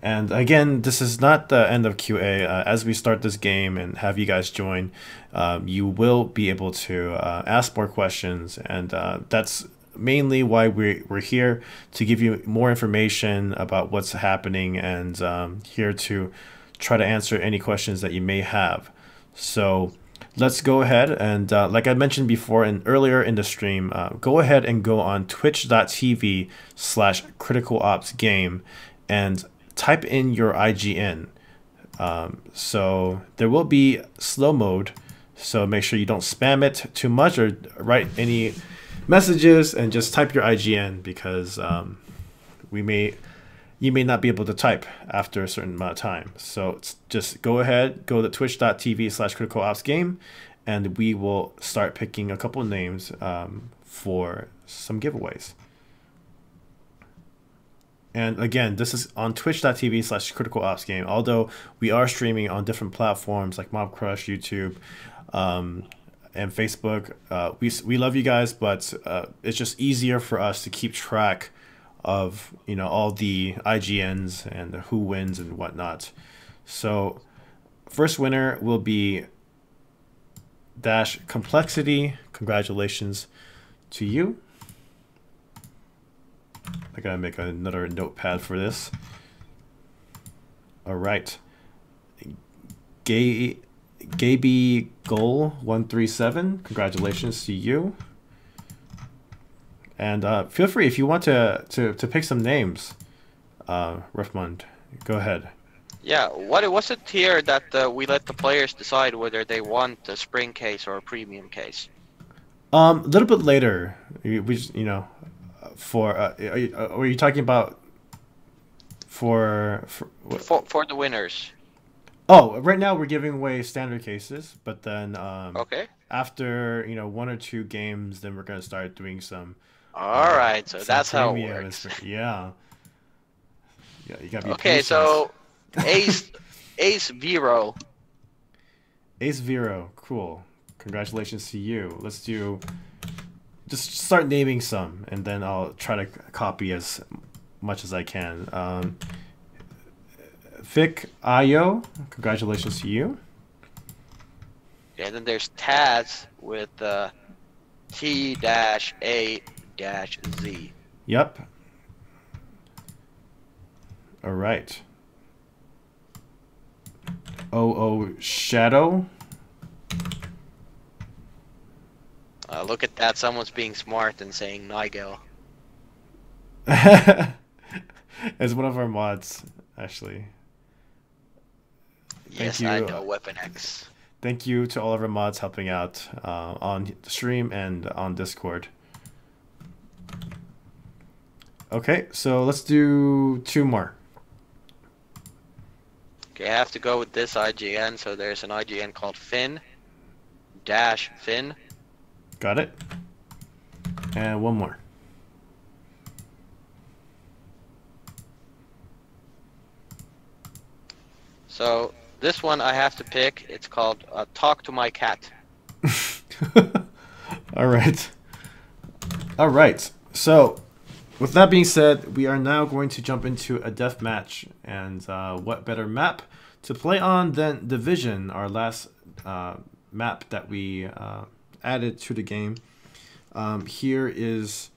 And again, this is not the end of QA. As we start this game and have you guys join, you will be able to ask more questions, and that's mainly why we're here, to give you more information about what's happening, and here to try to answer any questions that you may have. So let's go ahead and like I mentioned before and earlier in the stream, go ahead and go on twitch.tv/criticalopsgame and type in your IGN. So there will be slow mode, so make sure you don't spam it too much or write any messages, and just type your IGN, because you may not be able to type after a certain amount of time. So just go ahead, go to twitch.tv/criticalopsgame, and we will start picking a couple of names for some giveaways. And again, this is on twitch.tv/criticalopsgame, although we are streaming on different platforms like Mobcrush, YouTube, and Facebook. We love you guys, but it's just easier for us to keep track of, you know, all the IGNs and who wins and whatnot. So first winner will be Dash Complexity. Congratulations to you. I gotta make another notepad for this. All right. Gaby Goal 137. Congratulations to you. And feel free if you want to pick some names. Rufmund, go ahead. Yeah, what's it here that we let the players decide whether they want a spring case or a premium case? A little bit later, we just, you know, for are you talking about for the winners? Oh, right now we're giving away standard cases, but then okay, after, you know, 1 or 2 games, then we're gonna start doing some. All right, so that's how it works. Yeah. Yeah, you gotta be okay. patient. So Ace Vero. Ace Vero, cool. Congratulations to you. Let's just start naming some, and then I'll try to copy as much as I can. Vic Ayo, congratulations to you. And then there's Taz with T-A-Z. Yep. All right. OO Shadow. Look at that, someone's being smart and saying Nigel. As one of our mods, actually. Yes, I know, Weapon X. Thank you to all of our mods helping out on the stream and on Discord. Okay, so let's do 2 more. Okay, I have to go with this IGN, so there's an IGN called Finn. Finn. Got it. And 1 more. So this one I have to pick. It's called Talk to My Cat. All right. All right. So with that being said, we are now going to jump into a death match. And what better map to play on than Division, our last map that we added to the game. Here is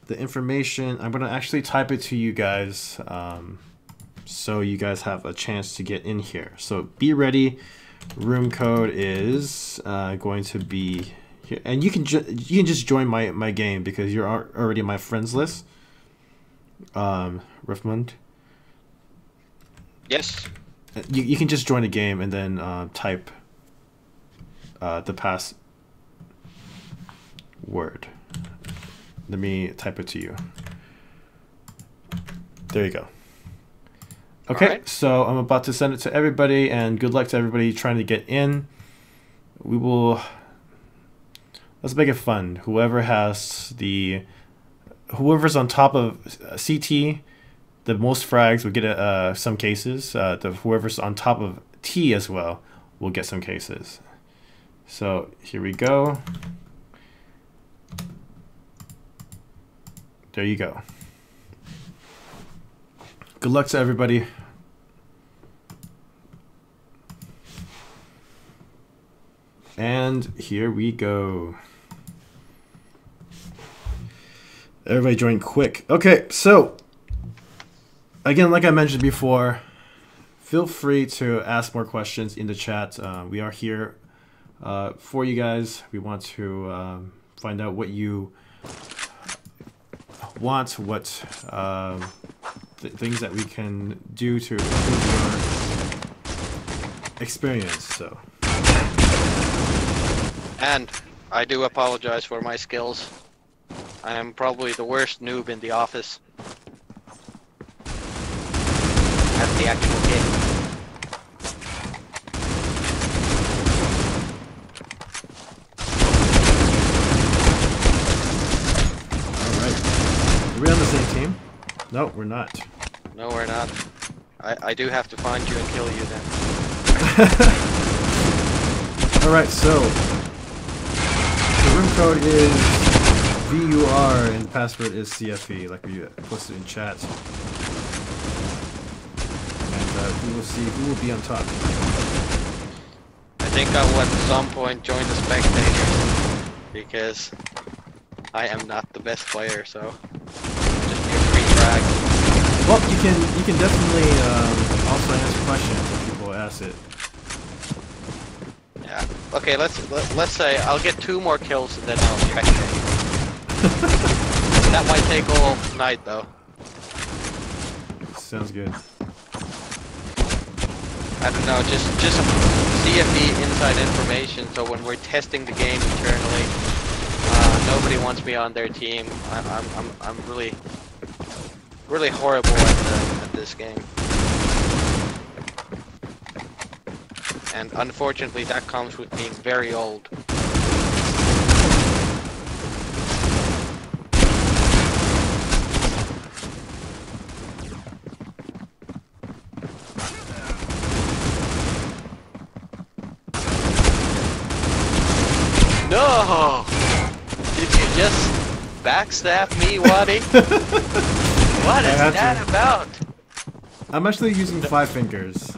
the information. I'm going to actually type it to you guys so you guys have a chance to get in here. So be ready. Room code is going to be here. And you can just join my game because you're already on my friends list. Rifmund. Yes. You can just join the game and then type the password. Let me type it to you. There you go. Okay, right. so I'm about to send it to everybody, and good luck to everybody trying to get in. Let's make it fun. Whoever's on top of CT, the most frags will get some cases. Whoever's on top of T as well will get some cases. So here we go. There you go. Good luck to everybody. And here we go. Everybody join quick. Okay, so again, like I mentioned before, feel free to ask more questions in the chat. We are here for you guys. We want to find out what you want, what things that we can do to improve your experience. So. And I do apologize for my skills. I am probably the worst noob in the office at the actual game. Alright. Are we on the same team? No, we're not. No, we're not. I do have to find you and kill you then. Alright, so the room code is VUR and password is CFE, like we posted in chat. And we will see who will be on top. I think I will at some point join the spectators because I am not the best player, so just be a free frag. Well, you can definitely also answer questions if people ask it. Yeah. Okay, let's say I'll get 2 more kills and then I'll spectate. That might take all night though. Sounds good. I don't know, just some CFE inside information. So when we're testing the game internally, nobody wants me on their team. I'm really horrible at this game. And unfortunately, that comes with being very old. No! Did you just backstab me, Waddy? What is that about? I'm actually using 5 fingers.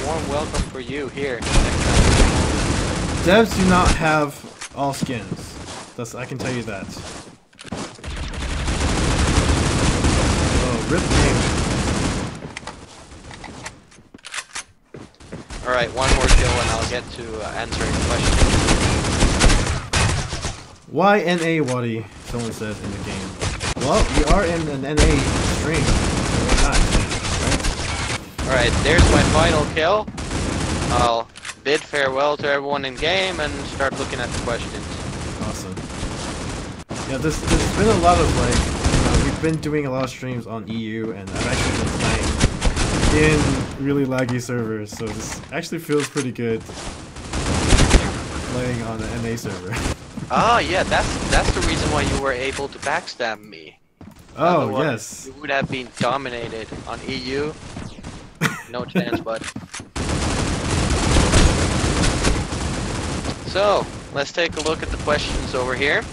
Warm welcome for you here. Devs do not have all skins. I can tell you that. Oh, rip game. Alright, one more kill and I'll get to answering questions. Why NA, Waddy? Someone said in the game. Well, we are in an NA stream, so why not? Alright, there's my final kill. I'll bid farewell to everyone in game and start looking at the questions. Awesome. Yeah, there's been a lot of we've been doing a lot of streams on EU, and I've actually been playing in really laggy servers, so this actually feels pretty good playing on an NA server. Ah, yeah, that's the reason why you were able to backstab me. Oh, otherwise, yes. You would have been dominated on EU. No chance, bud. So, let's take a look at the questions over here.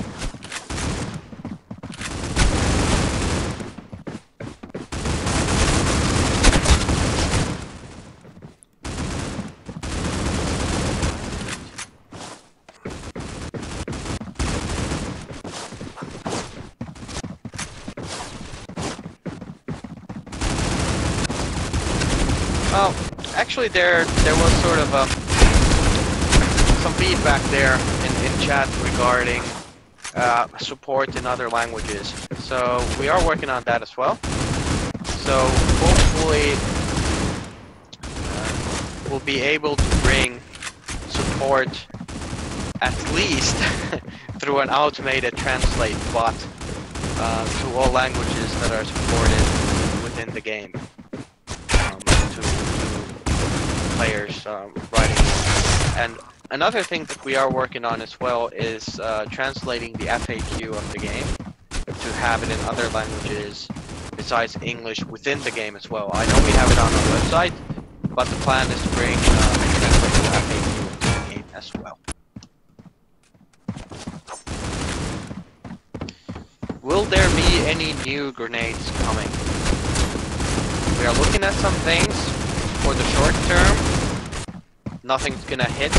Well, actually there was sort of some feedback there in chat regarding support in other languages. So we are working on that as well. So hopefully we'll be able to bring support at least through an automated translate bot to all languages that are supported within the game, to players writing. And another thing that we are working on as well is translating the FAQ of the game to have it in other languages besides English within the game as well. I know we have it on our website, but the plan is to bring and translate the FAQ into the game as well. Will there be any new grenades coming? We are looking at some things for the short term. Nothing's gonna hit,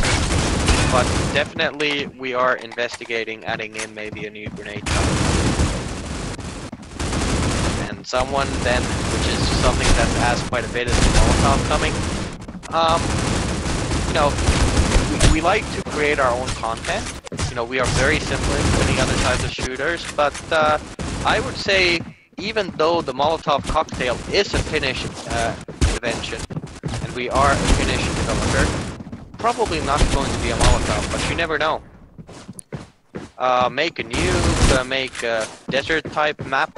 but definitely we are investigating adding in maybe a new grenade coming. And someone then, which is something that's asked quite a bit, is the Molotov coming. You know, we like to create our own content. You know, we are very similar to any other types of shooters, but I would say even though the Molotov cocktail is a Finnish invention, and we are a Finnish developer, probably not going to be a Molotov, but you never know. Make a nuke, make a desert type map.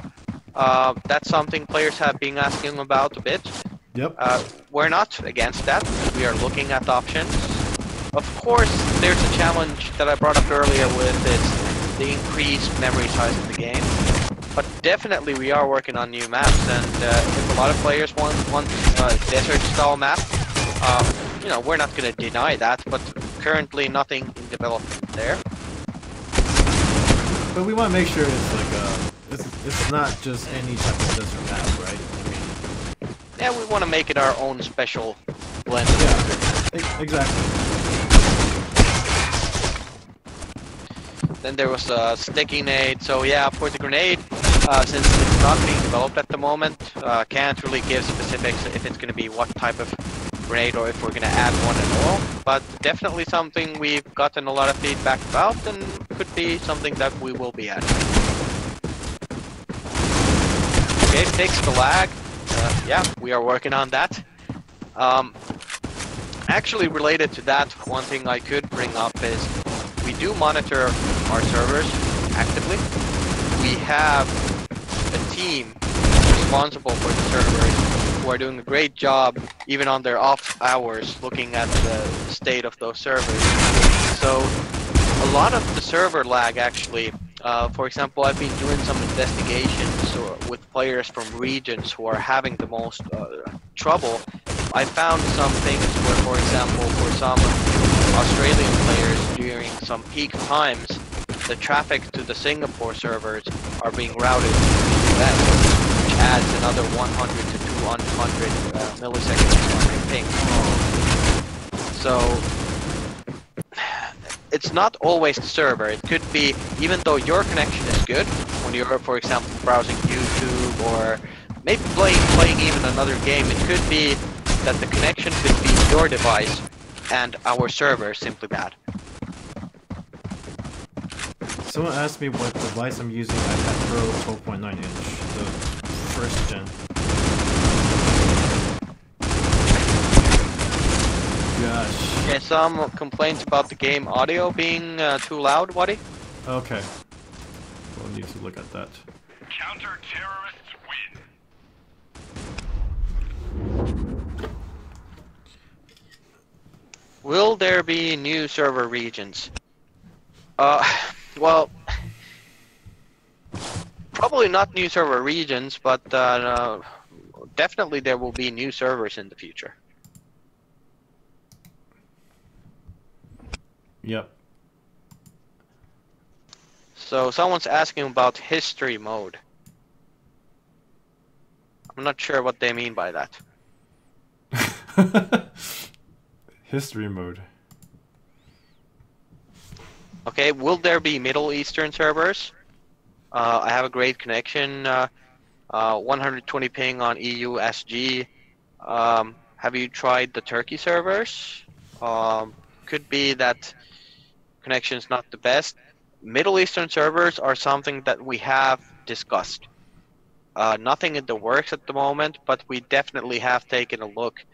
That's something players have been asking about a bit. Yep. We're not against that. We are looking at options. Of course, there's a challenge that I brought up earlier with is the increased memory size of the game. But definitely we are working on new maps, and if a lot of players want a desert-style map, you know, we're not going to deny that, but currently nothing in development there. But we want to make sure it's like it's not just any type of desert map, right? I mean, yeah, we want to make it our own special blend. Yeah, exactly. Then there was a sticky nade. So yeah, for the grenade, since it's not being developed at the moment, can't really give specifics if it's going to be what type of grenade or if we're going to add one at all. But definitely something we've gotten a lot of feedback about and could be something that we will be adding. Okay, fix the lag. Yeah, we are working on that. Actually related to that, one thing I could bring up is we do monitor our servers actively. We have a team responsible for the servers who are doing a great job even on their off hours looking at the state of those servers. So a lot of the server lag actually, for example, I've been doing some investigations with players from regions who are having the most trouble. I found some things where, for example, for some Australian players during some peak times, the traffic to the Singapore servers are being routed to the US, which adds another 100 to 200 milliseconds on your ping. So it's not always the server. It could be, even though your connection is good, when you're, for example, browsing YouTube or maybe playing even another game, it could be that the connection between your device and our server is simply bad. Someone asked me what device I'm using. iPad Pro 12.9 inch, the first gen. Gosh. Okay, some complaints about the game audio being too loud, Waddy? Okay. We'll need to look at that. Counter-terrorists win. Will there be new server regions? Well, probably not new server regions, but definitely there will be new servers in the future. Yep. So someone's asking about history mode. I'm not sure what they mean by that. History mode. Okay, will there be Middle Eastern servers? I have a great connection, 120 ping on EU SG. Have you tried the Turkey servers? Could be that connection's not the best. Middle Eastern servers are something that we have discussed. Nothing in the works at the moment, but we definitely have taken a look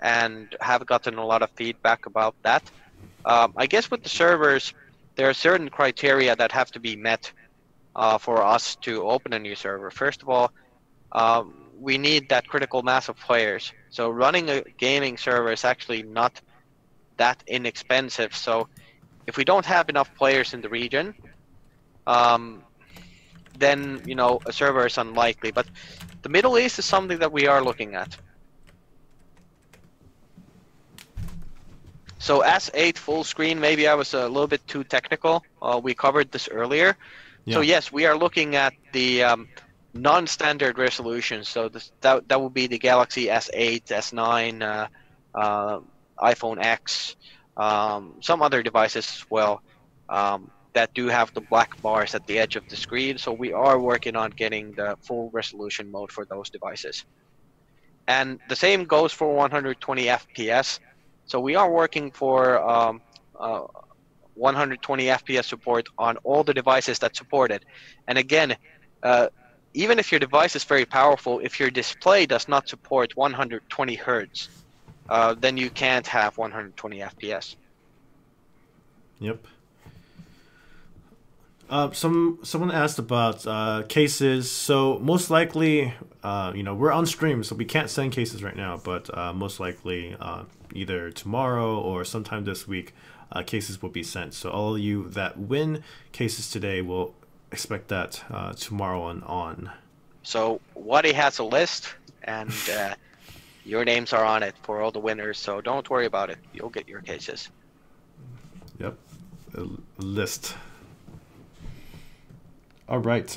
and have gotten a lot of feedback about that. I guess with the servers, there are certain criteria that have to be met for us to open a new server. First of all, we need that critical mass of players. So running a gaming server is actually not that inexpensive. So if we don't have enough players in the region, then a server is unlikely. But the Middle East is something that we are looking at. So S8 full screen, maybe I was a little bit too technical. We covered this earlier. Yeah. So yes, we are looking at the non-standard resolution. So that would be the Galaxy S8, S9, iPhone X, some other devices as well that do have the black bars at the edge of the screen. So we are working on getting the full resolution mode for those devices. And the same goes for 120 FPS. So we are working for 120 FPS support on all the devices that support it. And again, even if your device is very powerful, if your display does not support 120 Hertz, then you can't have 120 FPS. Yep. Someone asked about cases. So most likely, we're on stream, so we can't send cases right now. But most likely, either tomorrow or sometime this week, cases will be sent. So all of you that win cases today will expect that tomorrow and on. So Wadi has a list, and your names are on it for all the winners. So don't worry about it. You'll get your cases. Yep, a list. All right,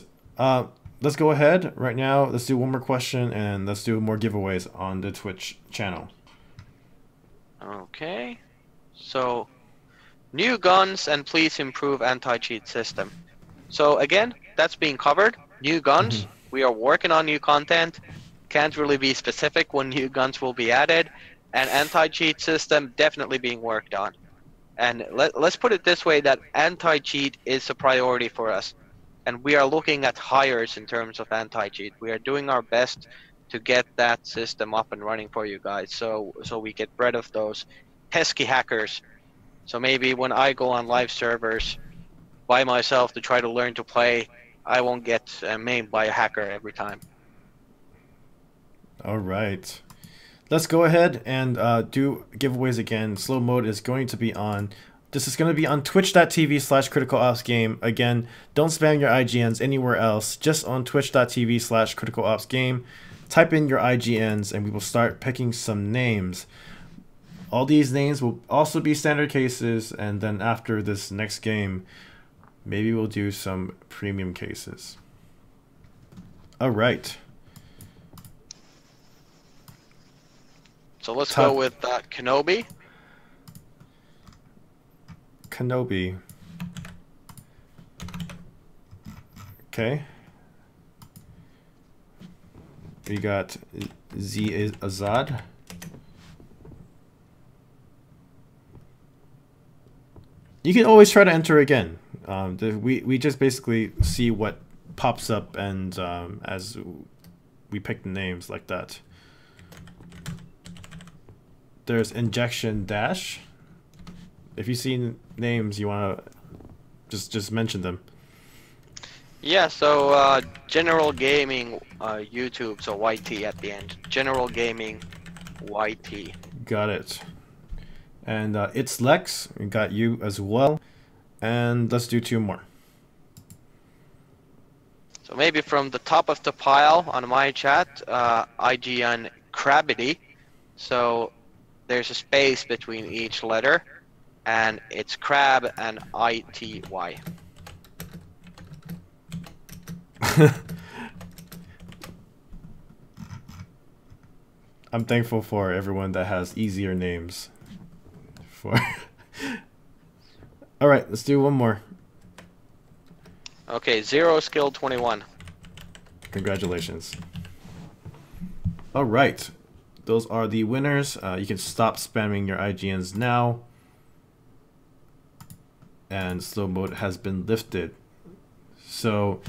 let's go ahead right now. Let's do one more question and let's do more giveaways on the Twitch channel. Okay, so new guns and please improve anti-cheat system. So again, that's being covered. New guns, we are working on new content. Can't really be specific when new guns will be added. And anti-cheat system definitely being worked on. And let's put it this way, that anti-cheat is a priority for us. And we are looking at hires in terms of anti-cheat. We are doing our best to get that system up and running for you guys, so we get rid of those pesky hackers. So maybe when I go on live servers by myself to try to learn to play, I won't get maimed by a hacker every time. All right. Let's go ahead and do giveaways again. Slow mode is going to be on. This is going to be on twitch.tv/criticalopsgame. Again, don't spam your IGNs anywhere else, just on twitch.tv/criticalopsgame. Type in your IGNs and we will start picking some names. All these names will also be standard cases, and then after this next game, maybe we'll do some premium cases. All right. So let's go with Kenobi. Kenobi. Okay. We got Z Azad. You can always try to enter again. We just basically see what pops up, and as we pick the names like that. There's Injection Dash. If you see names, you want to just mention them. Yeah, so General Gaming YouTube, so YT at the end. General Gaming YT. Got it. And It's Lex, we got you as well. And let's do two more. So maybe from the top of the pile on my chat, IGN Crabity. So there's a space between each letter, and it's Crab and ITY. I'm thankful for everyone that has easier names. All right, let's do one more. Okay, Zero Skill 21. Congratulations. All right, those are the winners. You can stop spamming your IGNs now. and slow mode has been lifted. So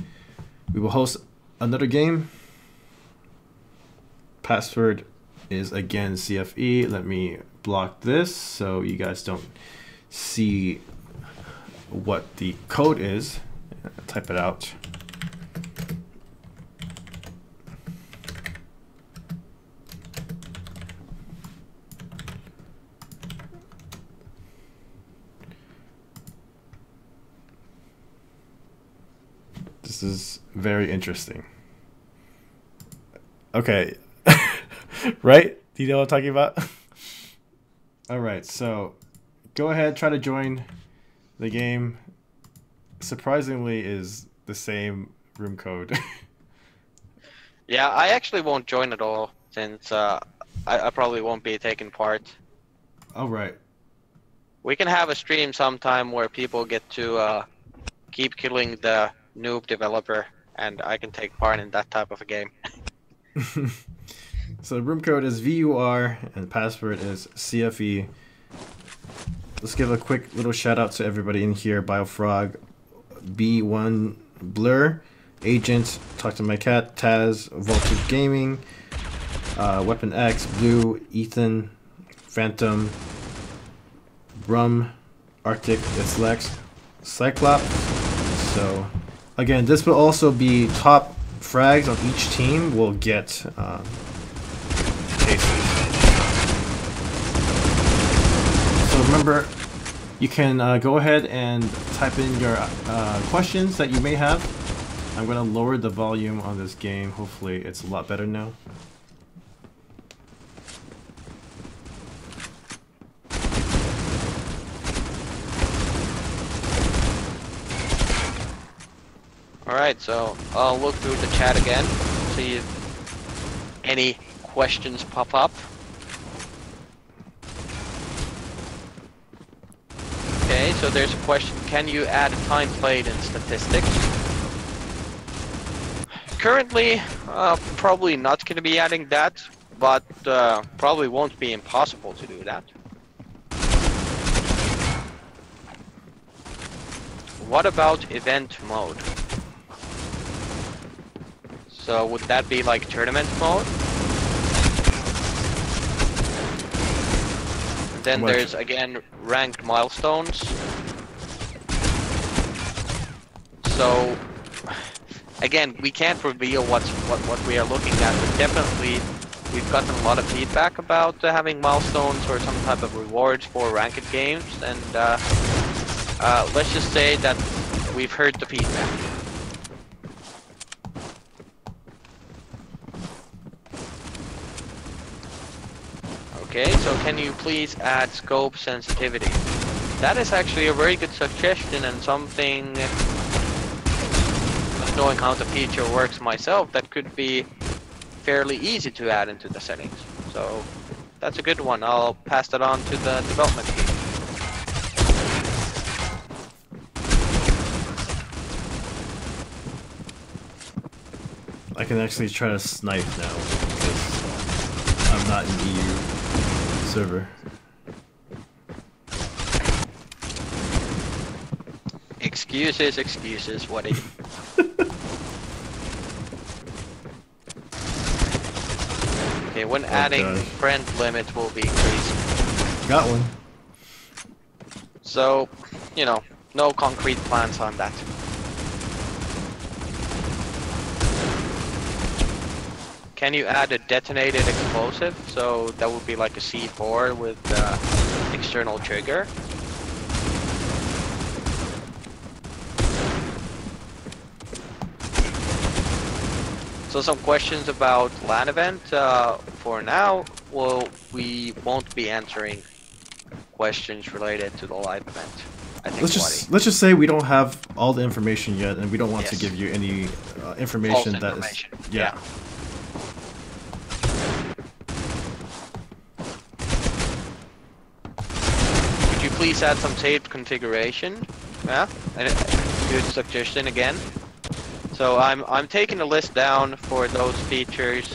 we will host another game. Password is again CFE. Let me block this so you guys don't see what the code is. Type it out. This is very interesting. Okay. Right? Do you know what I'm talking about? Alright, so go ahead, try to join the game. Surprisingly is the same room code. Yeah, I actually won't join at all, since I probably won't be taking part. Alright. We can have a stream sometime where people get to keep killing the noob developer, and I can take part in that type of a game. So the room code is VUR and password is CFE. Let's give a quick little shout out to everybody in here. Biofrog, B1 Blur, Agent, Talk to My Cat, Taz, Voltage Gaming, Weapon X, Blue, Ethan, Phantom, Rum, Arctic, Islex, Cyclops. So again, this will also be top frags on each team will get cases. So remember, you can go ahead and type in your questions that you may have. I'm going to lower the volume on this game. Hopefully it's a lot better now. Alright, so I'll look through the chat again, see if any questions pop up. Okay, so there's a question, can you add time played in statistics? Currently, probably not going to be adding that, but probably won't be impossible to do that. What about event mode? So would that be like tournament mode? And then there's again ranked milestones. So again, we can't reveal what we are looking at, but definitely we've gotten a lot of feedback about having milestones or some type of rewards for ranked games, and let's just say that we've heard the feedback. Okay, so can you please add scope sensitivity? That is actually a very good suggestion, and something, knowing how the feature works myself, that could be fairly easy to add into the settings. So that's a good one. I'll pass that on to the development team. I can actually try to snipe now because I'm not in EU server. Excuses, Woody. Okay, when adding friend limit will be increased. Got one. So, you know, no concrete plans on that. Can you add a detonated explosive? So that would be like a C4 with external trigger. So some questions about LAN event. For now, well, we won't be answering questions related to the live event. I think let's just say we don't have all the information yet, and we don't want to give you any information that is yeah. Could you please add some saved configuration? Yeah, good suggestion again. So I'm taking a list down for those features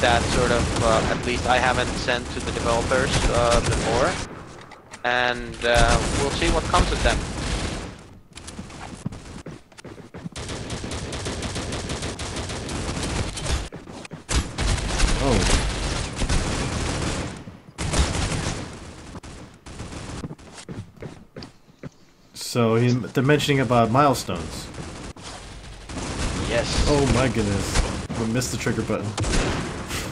that sort of at least I haven't sent to the developers before, and we'll see what comes of them. Oh. So they're mentioning about milestones. Yes. Oh my goodness. We missed the trigger button.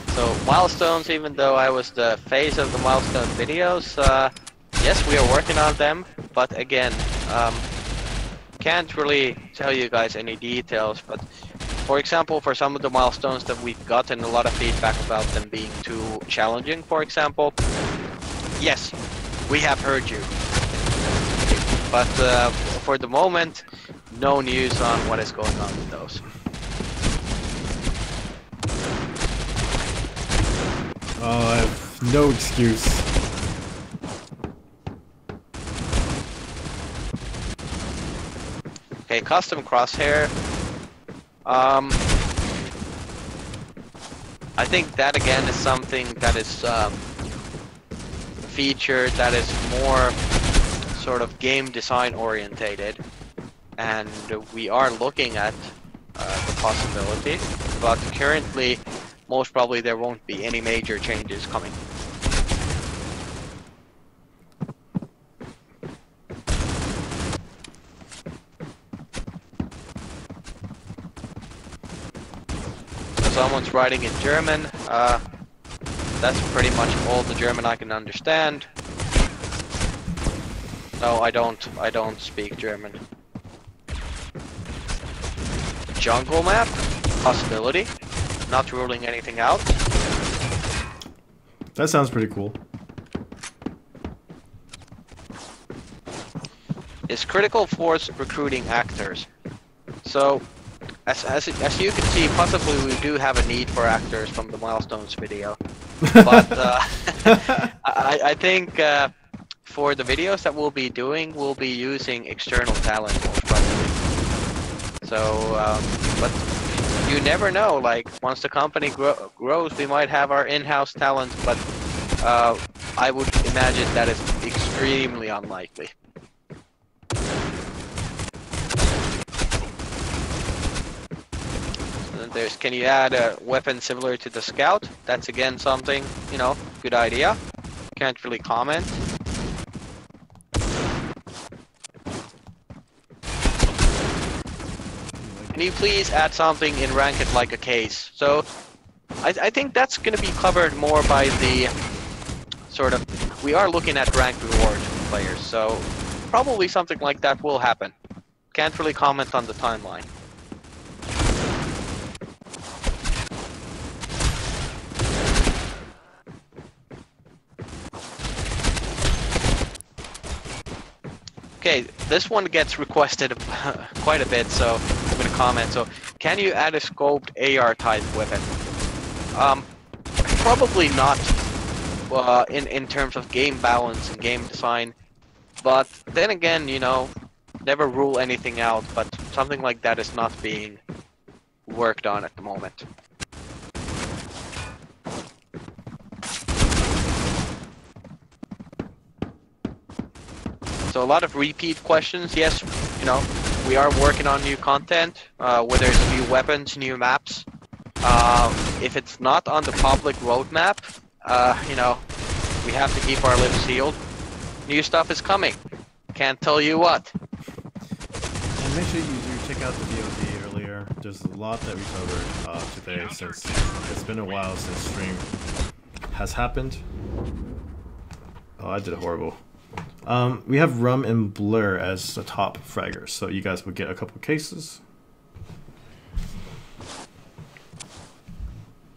So milestones, even though I was the face of the milestone videos, yes, we are working on them. But again, can't really tell you guys any details. But for example, for some of the milestones that we've gotten a lot of feedback about them being too challenging, for example, yes, we have heard you. But for the moment, no news on what is going on with those. Oh, I have no excuse. Okay, custom crosshair. I think that again is something that is featured that is more sort of game design orientated, and we are looking at the possibility, but currently most probably there won't be any major changes coming. Someone's writing in German. That's pretty much all the German I can understand. No, I don't speak German. Jungle map? Possibility. Not ruling anything out. That sounds pretty cool. Is Critical Force recruiting actors? So, as you can see, possibly we do have a need for actors from the Milestones video. But I think for the videos that we'll be doing, we'll be using external talent most probably. So, but you never know. Like once the company grows, we might have our in-house talent, but I would imagine that is extremely unlikely. There's, can you add a weapon similar to the Scout? That's again something, you know, good idea. Can't really comment. Can you please add something in Ranked like a case? So, I think that's going to be covered more by the sort of, we are looking at ranked reward players, so probably something like that will happen. Can't really comment on the timeline. Okay, this one gets requested quite a bit, so I'm gonna comment. So, can you add a scoped AR type weapon? Probably not in terms of game balance and game design, but then again, you know, never rule anything out, but something like that is not being worked on at the moment. So a lot of repeat questions. Yes, you know, we are working on new content, where there's new weapons, new maps. If it's not on the public roadmap, you know, we have to keep our lips sealed. New stuff is coming. Can't tell you what. And make sure you do check out the VOD earlier. There's a lot that we covered today, since it's been a while since stream has happened. Oh, I did horrible. We have Rum and Blur as the top fraggers, so you guys will get a couple cases.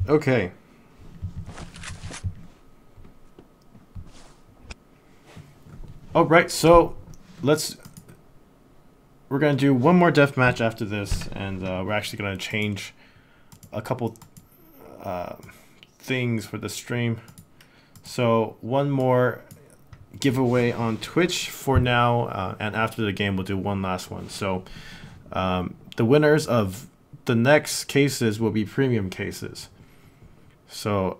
Okay. Alright, so we're gonna do one more death match after this, and we're actually gonna change a couple things for the stream. So one more giveaway on Twitch for now, and after the game we'll do one last one. So the winners of the next cases will be premium cases. So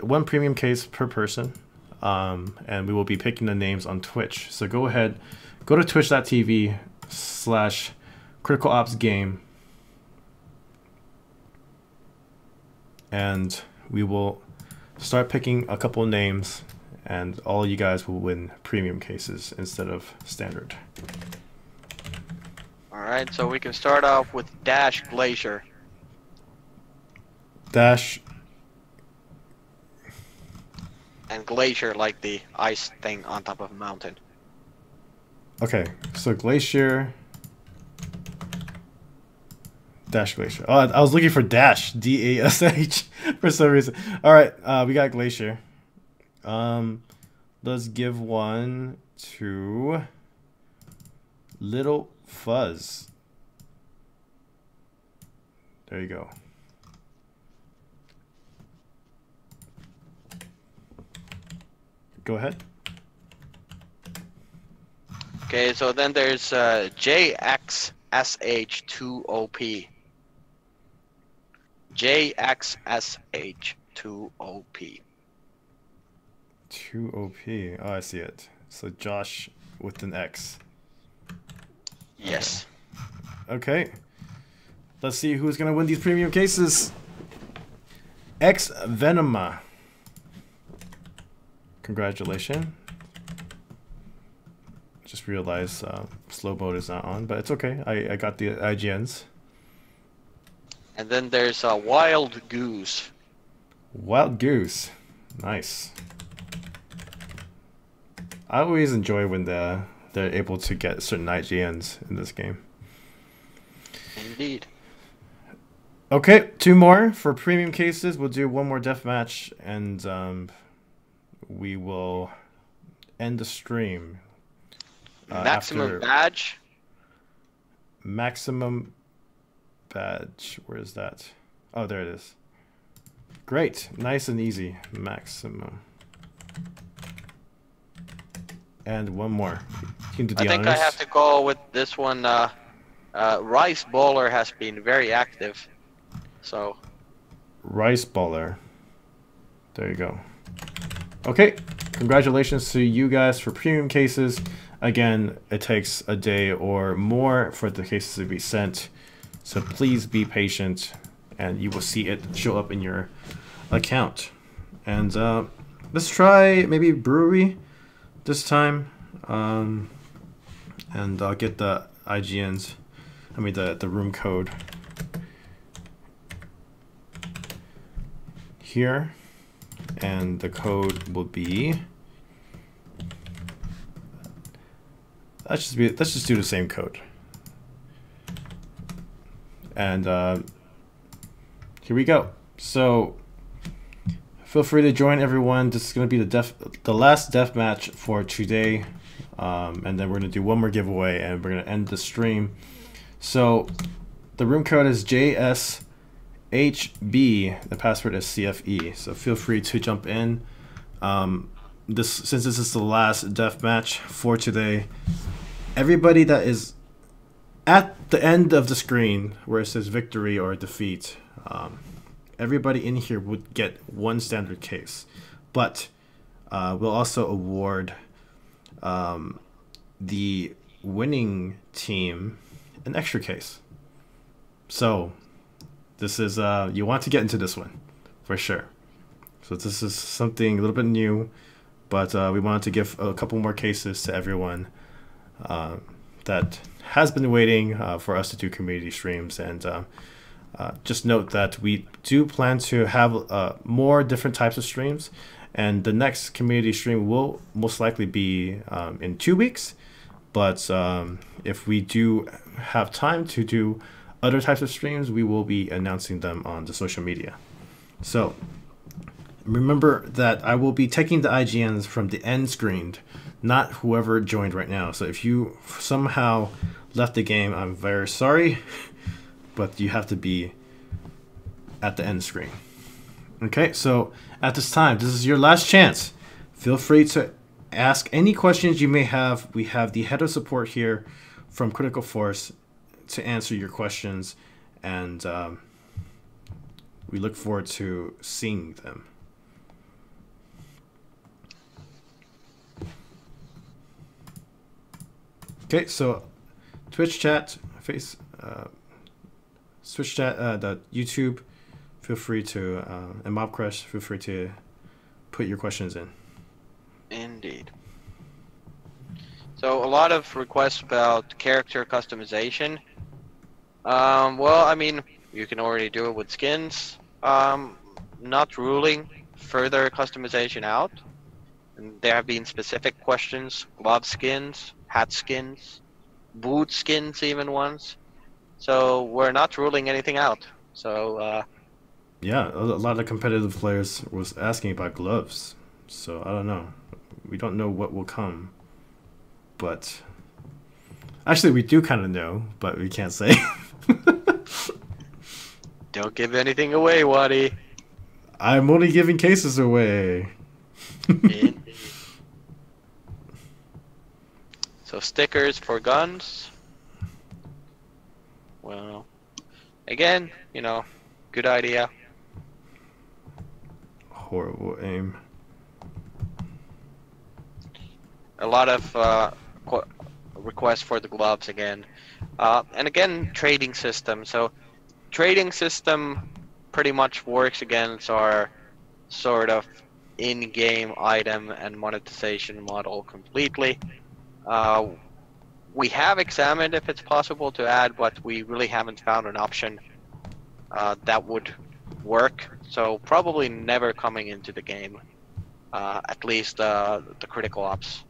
one premium case per person, and we will be picking the names on Twitch. So go ahead, go to twitch.tv/criticalopsgame, and we will start picking a couple of names, and all you guys will win premium cases instead of standard. Alright, so we can start off with Dash Glacier. Dash. And Glacier, like the ice thing on top of a mountain. Okay, so Glacier. Dash Glacier. Oh, I was looking for Dash. D-A-S-H for some reason. Alright, we got Glacier. Let's give one to Little Fuzz. There you go. Go ahead. Okay, so then there's JXSH2OP. JXSH2OP. 2OP. Oh, I see it. So Josh with an X. Yes. Okay. Let's see who's gonna win these premium cases. X Venoma. Congratulations. Just realized slow mode is not on, but it's okay. I got the IGNs. And then there's a Wild Goose. Wild Goose. Nice. I always enjoy when they're able to get certain IGNs in this game. Indeed. Okay, 2 more for premium cases. We'll do 1 more deathmatch, and we will end the stream. Maximum badge. Maximum badge. Where is that? Oh, there it is. Great. Nice and easy. Maximum. And 1 more. You can do the I think honors. I have to go with this one. Rice Bowler has been very active. So. Rice Baller. There you go. Okay. Congratulations to you guys for premium cases. Again, it takes a day or more for the cases to be sent. So please be patient, and you will see it show up in your account. And let's try maybe Brewery this time. And I'll get the IGNs. I mean the room code here, and the code will be. Let's just do the same code. And here we go. So feel free to join everyone. This is going to be the last death match for today, and then we're going to do 1 more giveaway, and we're going to end the stream. So the room code is JSHB. The password is CFE. So feel free to jump in. Since this is the last death match for today, everybody that is at the end of the screen where it says victory or defeat, everybody in here would get 1 standard case, but we'll also award the winning team an extra case. So this is you want to get into this one for sure. So this is something a little bit new, but we wanted to give a couple more cases to everyone that has been waiting for us to do community streams. And just note that we do plan to have more different types of streams, and the next community stream will most likely be in 2 weeks. But if we do have time to do other types of streams, we will be announcing them on the social media. So remember that I will be taking the IGNs from the end screen, not whoever joined right now. So if you somehow left the game, I'm very sorry, but you have to be at the end screen. Okay, so at this time, this is your last chance. Feel free to ask any questions you may have. We have the head of support here from Critical Force to answer your questions, and we look forward to seeing them. Okay, so Twitch chat, Twitch chat, the YouTube. feel free to, and Mobcrush, feel free to put your questions in. Indeed. So a lot of requests about character customization. Well, I mean, you can already do it with skins. Not ruling further customization out. And there have been specific questions: glove skins, hat skins, boot skins, even once. So we're not ruling anything out. So yeah, a lot of competitive players was asking about gloves. So I don't know. We don't know what will come. But actually, we do kind of know, but we can't say. don't give anything away, Waddy. I'm only giving cases away. So stickers for guns. Well, again, you know, good idea. Horrible aim. A lot of requests for the gloves again. And again, trading system. So trading system pretty much works against our sort of in-game item and monetization model completely. We have examined if it's possible to add, but we really haven't found an option that would work. So probably never coming into the game, at least the critical ops.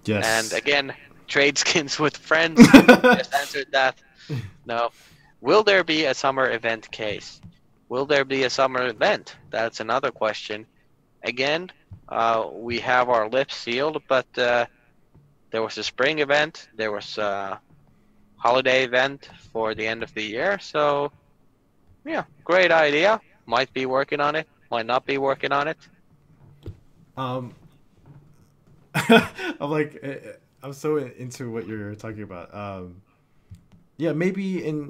Yes. And again, trade skins with friends. Just answered that. No. Will there be a summer event case? Will there be a summer event? That's another question. Again, we have our lips sealed, but there was a spring event. There was a holiday event for the end of the year. So, yeah, great idea. Might be working on it. Might not be working on it. I'm like, I'm so into what you're talking about. Yeah, maybe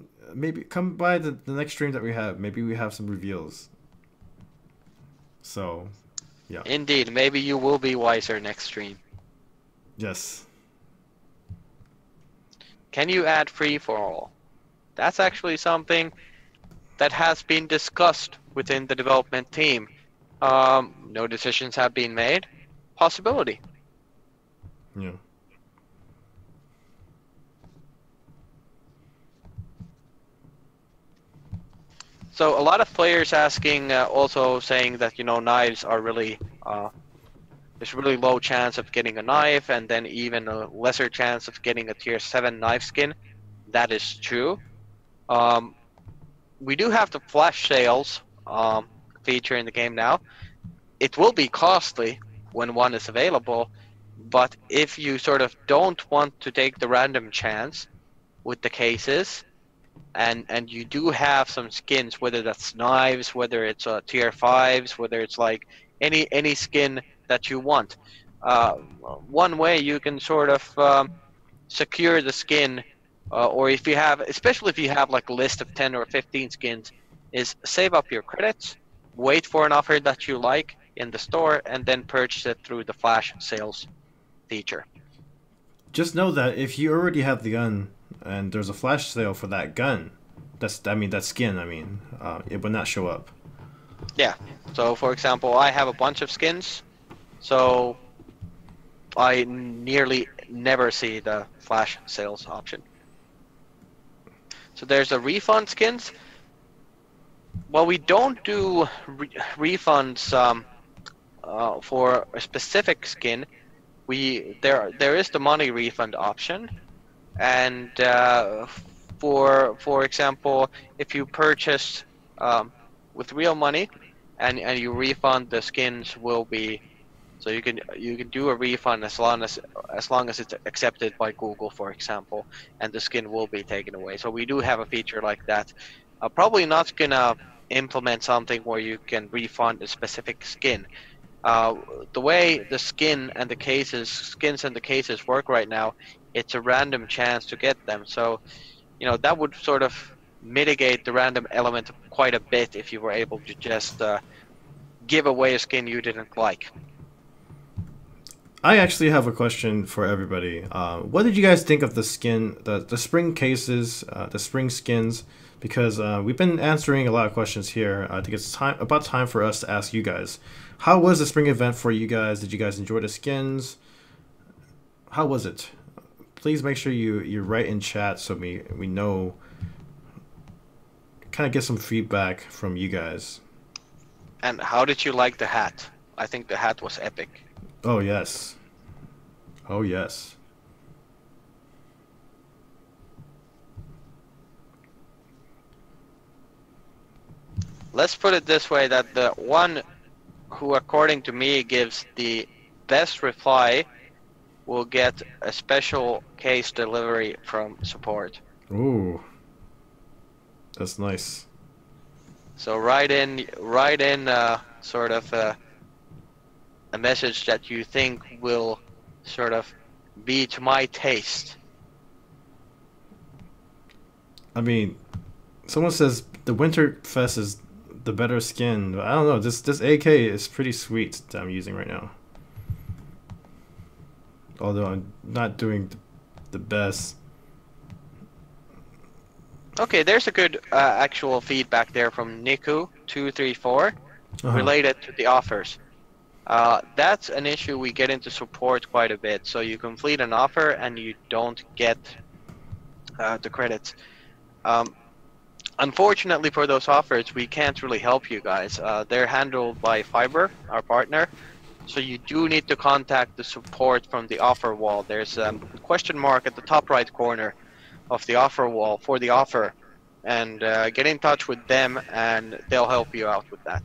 come by the next stream that we have. Maybe we have some reveals. So, yeah. Indeed, maybe you will be wiser next stream. Yes. Can you add free for all? That's actually something that has been discussed within the development team. No decisions have been made. Possibility. Yeah. So a lot of players asking, also saying that, you know, knives are really, there's really low chance of getting a knife, and then even a lesser chance of getting a tier 7 knife skin. That is true. We do have the flash sales feature in the game now. It will be costly when one is available, but if you sort of don't want to take the random chance with the cases, and you do have some skins, whether that's knives, whether it's tier 5s, whether it's like any skin that you want, one way you can sort of secure the skin, or if you have, especially if you have like a list of 10 or 15 skins, is save up your credits, wait for an offer that you like in the store, and then purchase it through the flash sales feature. Just know that if you already have the gun and there's a flash sale for that gun, that skin, it would not show up. Yeah. So for example, I have a bunch of skins, so I nearly never see the flash sales option. So there's a refund skins. Well, we don't do refunds for a specific skin. There is the money refund option, and for example, if you purchase with real money and you refund, the skins will be, so you can do a refund as long as it's accepted by Google, for example, and the skin will be taken away. So we do have a feature like that. Probably not gonna implement something where you can refund a specific skin. The way the skins and the cases work right now, it's a random chance to get them. So, you know, that would sort of mitigate the random element quite a bit if you were able to just give away a skin you didn't like. I actually have a question for everybody. What did you guys think of the skin, the spring cases, the spring skins? Because we've been answering a lot of questions here. I think it's about time for us to ask you guys. How was the spring event for you guys? Did you guys enjoy the skins? How was it? Please make sure you write in chat so we know, kind of get some feedback from you guys. And how did you like the hat? I think the hat was epic. Oh yes. Oh yes. Let's put it this way, that the one who, according to me, gives the best reply will get a special case delivery from support. Ooh. That's nice. So write in sort of a message that you think will sort of be to my taste. I mean, someone says the Winterfest is the better skin. I don't know. This AK is pretty sweet that I'm using right now. Although I'm not doing the best. Okay, there's a good actual feedback there from Niku234 related to the offers. That's an issue we get into support quite a bit. So you complete an offer and you don't get the credits. Unfortunately for those offers, we can't really help you guys. They're handled by Fiverr, our partner. So you do need to contact the support from the offer wall. There's a question mark at the top right corner of the offer wall for the offer, and get in touch with them and they'll help you out with that.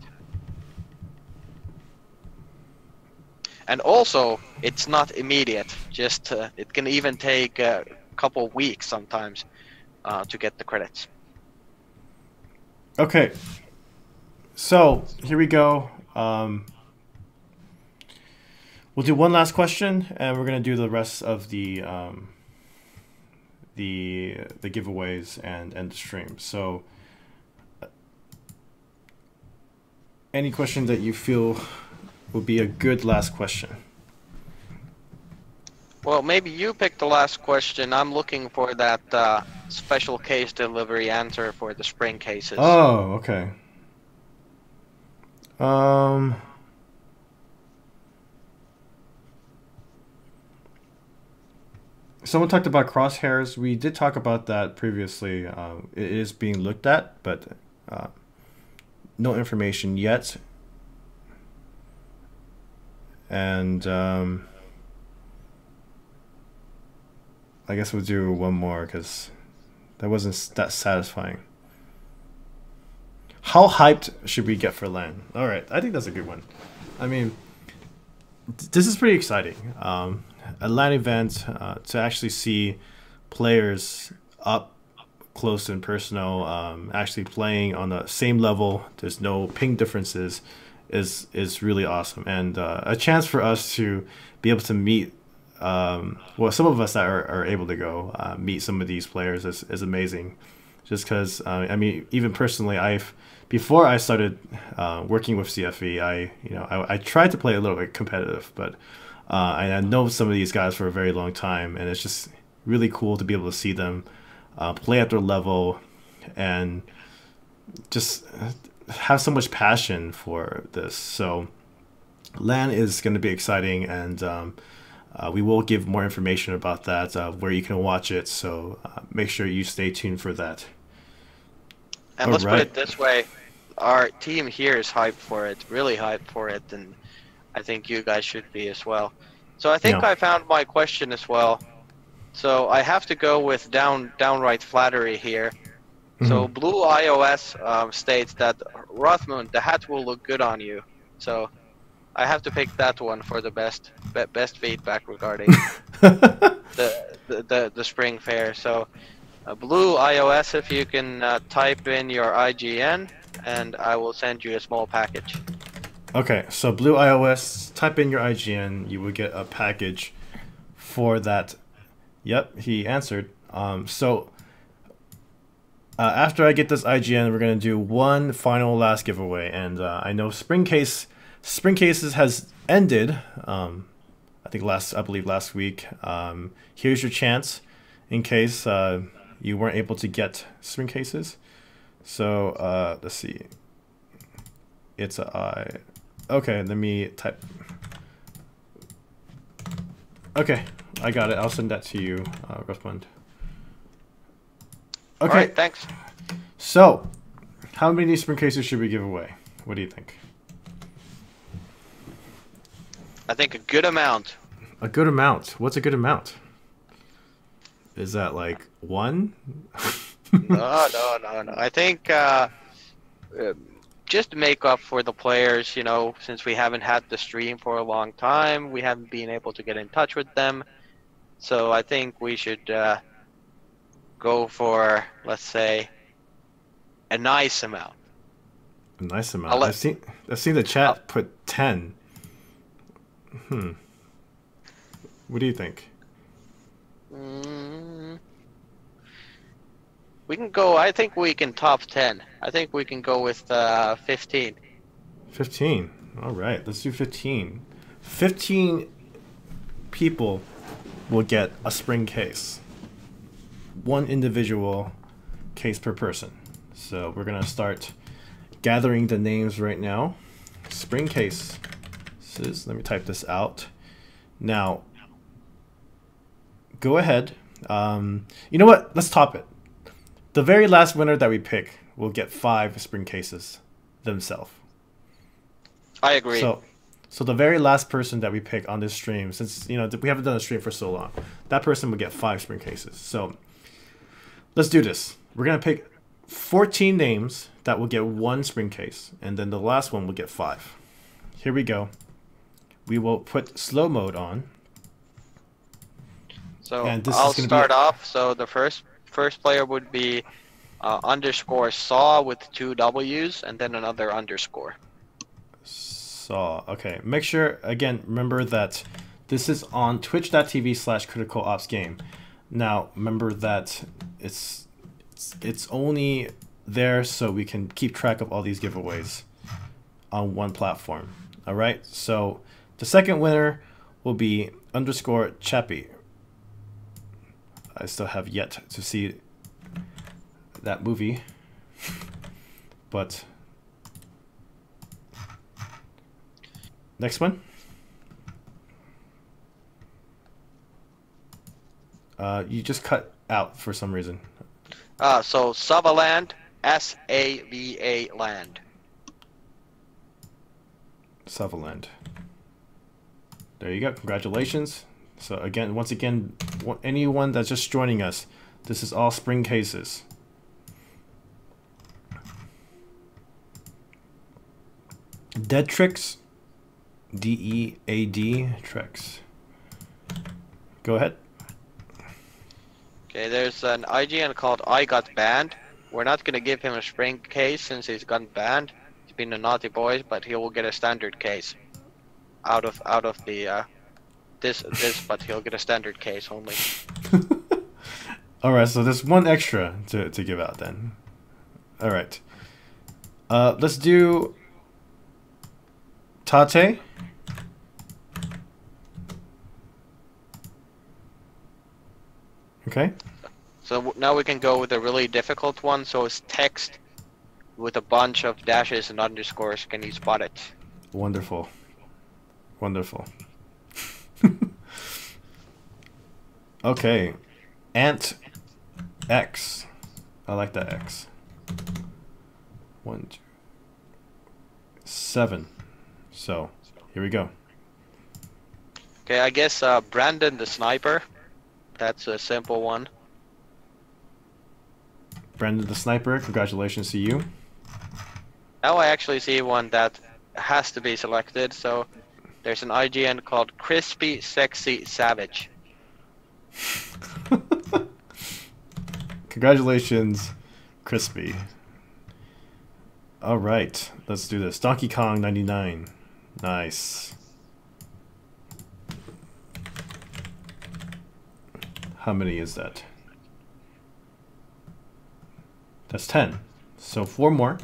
And also, it's not immediate. Just it can even take a couple weeks sometimes to get the credits. Okay, so here we go. We'll do one last question, and we're gonna do the rest of the giveaways and end the stream. So, any question that you feel would be a good last question? Well, maybe you pick the last question. I'm looking for that special case delivery answer for the spring cases. Oh, okay. Someone talked about crosshairs. We did talk about that previously. It is being looked at, but no information yet. And I guess we'll do one more because that wasn't that satisfying. How hyped should we get for LAN? All right, I think that's a good one. I mean, this is pretty exciting. A LAN event to actually see players up close and personal, actually playing on the same level. There's no ping differences. Is really awesome, and a chance for us to be able to meet. Well, some of us that are able to go meet some of these players is amazing. Just because I mean, even personally, before I started working with CFE, I tried to play a little bit competitive, but I know some of these guys for a very long time, and it's just really cool to be able to see them play at their level and just have so much passion for this. So LAN is going to be exciting, and we will give more information about that, where you can watch it. So make sure you stay tuned for that. And let's put it this way, our team here is hyped for it, really hyped for it, and I think you guys should be as well. So I think I found my question as well. So I have to go with downright flattery here. So Blue iOS states that, Rothmund, the hat will look good on you. So I have to pick that one for the best feedback regarding the spring fair. So Blue iOS, if you can type in your IGN, and I will send you a small package. Okay, so Blue iOS, type in your IGN, you will get a package for that. Yep, he answered. After I get this IGN, we're gonna do one final last giveaway, and I know Spring Cases has ended. I believe last week. Here's your chance in case you weren't able to get spring cases. So let's see. It's a I. Okay, let me type. Okay, I got it. I'll send that to you, Rothmund. Okay. All right, thanks. So, how many spring cases should we give away? What do you think? I think a good amount. A good amount. What's a good amount? Is that like 1? No. I think just to make up for the players, you know, since we haven't had the stream for a long time, we haven't been able to get in touch with them. So I think we should go for, let's say, a nice amount. A nice amount. I've seen the chat put 10. What do you think? We can go. I think we can top 10. I think we can go with 15. 15. All right, let's do 15. 15 people will get a spring case. 1 individual case per person. So we're gonna start gathering the names right now. Spring cases. Let me type this out. Now, go ahead. You know what? Let's top it. The very last winner that we pick will get 5 spring cases themselves. I agree. So the very last person that we pick on this stream, since you know we haven't done a stream for so long, that person will get 5 spring cases. So let's do this. We're gonna pick 14 names that will get 1 spring case, and then the last one will get 5. Here we go. We will put slow mode on. So I'll start off. So the first player would be underscore saw with 2 W's and then another underscore. Saw. Okay. Make sure, again, remember that this is on twitch.tv/criticalopsgame. Now, remember that it's only there so we can keep track of all these giveaways on one platform. All right. So the second winner will be underscore Chappie. I still have yet to see that movie, but next one. You just cut out for some reason. So Savaland, S-A-V-A land. Savaland. There you go. Congratulations. So again, once again, anyone that's just joining us, this is all spring cases. Dead Tricks, D-E-A-D, Tricks. Go ahead. Okay, there's an IGN called I Got Banned. We're not going to give him a spring case since he's gotten banned. He's been a naughty boy, but he will get a standard case out of the this, but he'll get a standard case only. All right, so there's 1 extra to give out then. All right. Let's do Tate. Okay. So now we can go with a really difficult one. So it's text with a bunch of dashes and underscores. Can you spot it? Wonderful. Wonderful. Okay. Ant X. I like that X. 1, 2, 7. So, here we go. Okay, I guess Brandon the Sniper. That's a simple one. Brandon the Sniper, congratulations to you. Now I actually see one that has to be selected. So there's an IGN called Crispy Sexy Savage. Congratulations, Crispy. All right, let's do this. Donkey Kong 99. Nice. How many is that? That's 10. So 4 more.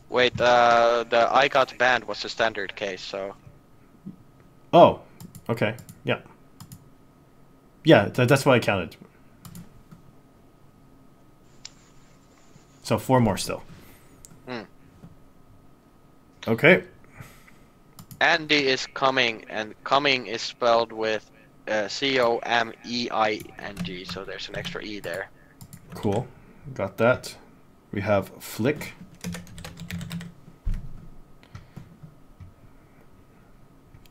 Wait, the I Got Banned was the standard case, so... Oh, okay. Yeah. Yeah, that's what I counted. So 4 more still. Okay. Andy is coming, and coming is spelled with Comeiing, so there's an extra E there. Cool. Got that. We have Flick.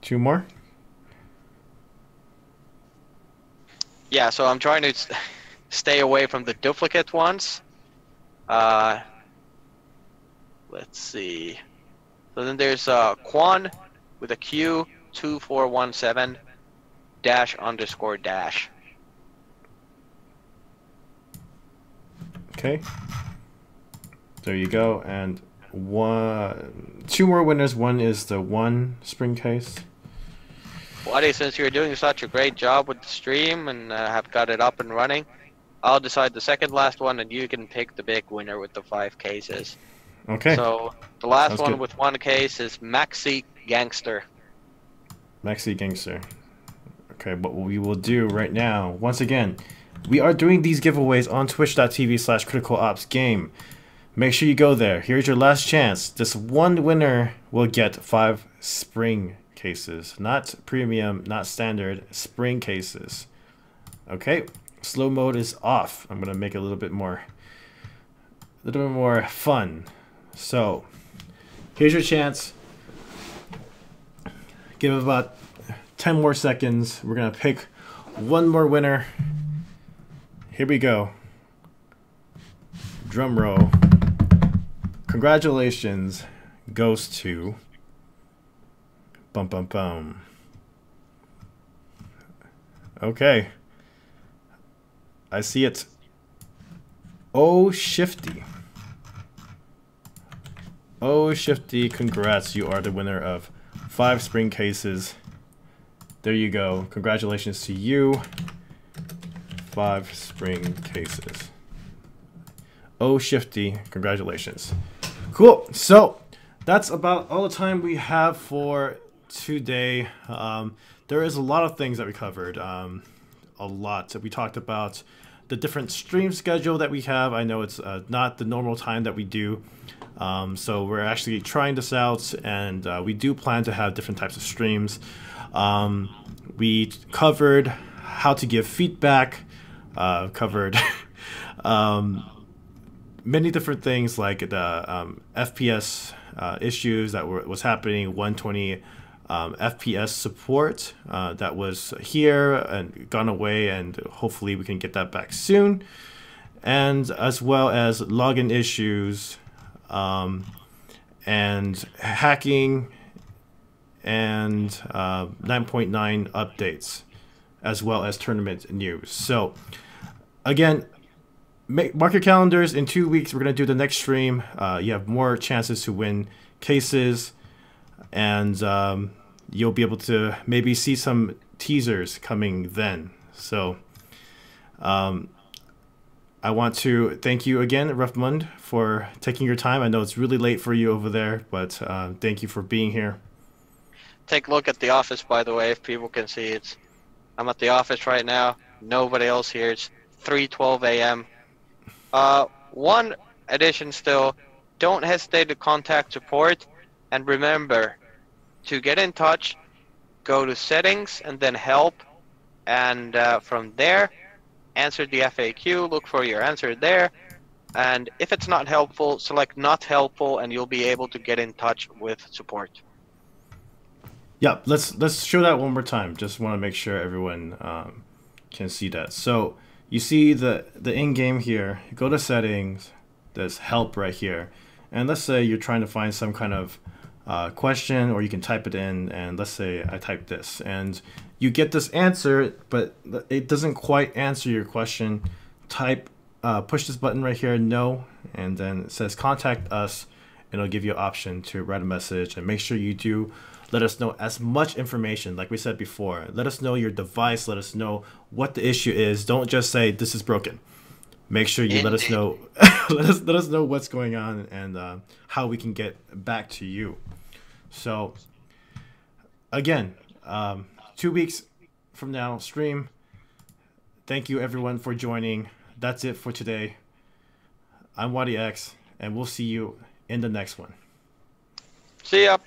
Two more. Yeah, so I'm trying to stay away from the duplicate ones. Let's see. So then there's Quan with a Q 2417 _. Okay. There you go. And 2 more winners. One is the 1 spring case. Waddy, since you're doing such a great job with the stream and have got it up and running, I'll decide the second last one, and you can pick the big winner with the 5 cases. Okay. So the last Sounds one good. with 1 case is Maxi Gangster. Maxi Gangster. Okay, what we will do right now, once again, we are doing these giveaways on twitch.tv/criticalopsgame. Make sure you go there. Here's your last chance. This one winner will get 5 spring cases. Not premium, not standard, spring cases. Okay, slow mode is off. I'm gonna make it a little bit more fun. So, here's your chance. Give it about 10 more seconds. We're gonna pick one more winner. Here we go. Drum roll. Congratulations goes to bum bum bum. Okay. I see it. Oh Shifty. Oh Shifty, congrats. You are the winner of 5 spring cases. There you go. Congratulations to you. 5 spring cases. Oh Shifty, congratulations. Cool. So that's about all the time we have for today. There is a lot of things that we covered. A lot. We talked about the different stream schedule that we have. I know it's not the normal time that we do. So we're actually trying this out, and we do plan to have different types of streams. We covered how to give feedback, covered many different things like the FPS issues that was happening, 120 FPS support that was here and gone away, and hopefully we can get that back soon, and as well as login issues and hacking and 9.9 updates, as well as tournament news. So again, mark your calendars. In 2 weeks, we're going to do the next stream. You have more chances to win cases, and you'll be able to maybe see some teasers coming then. So I want to thank you again, Refmund, for taking your time. I know it's really late for you over there, but thank you for being here. Take a look at the office, by the way, if people can see it. I'm at the office right now. Nobody else here. It's 3:12 a.m. One addition still, don't hesitate to contact support, and remember to get in touch, go to settings and then help, and from there answer the FAQ, look for your answer there, and if it's not helpful, select not helpful, and you'll be able to get in touch with support. Yeah, let's show that one more time. Just want to make sure everyone can see that. So you see the in-game here. Go to settings. There's help right here, and let's say you're trying to find some kind of question, or you can type it in. And let's say I type this, and you get this answer, but it doesn't quite answer your question. Push this button right here, no, and then it says contact us, and it'll give you an option to write a message. And make sure you do let us know as much information, like we said before. Let us know your device. Let us know what the issue is. Don't just say this is broken. Make sure you let us know. let us know what's going on, and how we can get back to you. So again, 2 weeks from now, stream. Thank you everyone for joining. That's it for today. I'm WadiX, and we'll see you in the next one. See ya.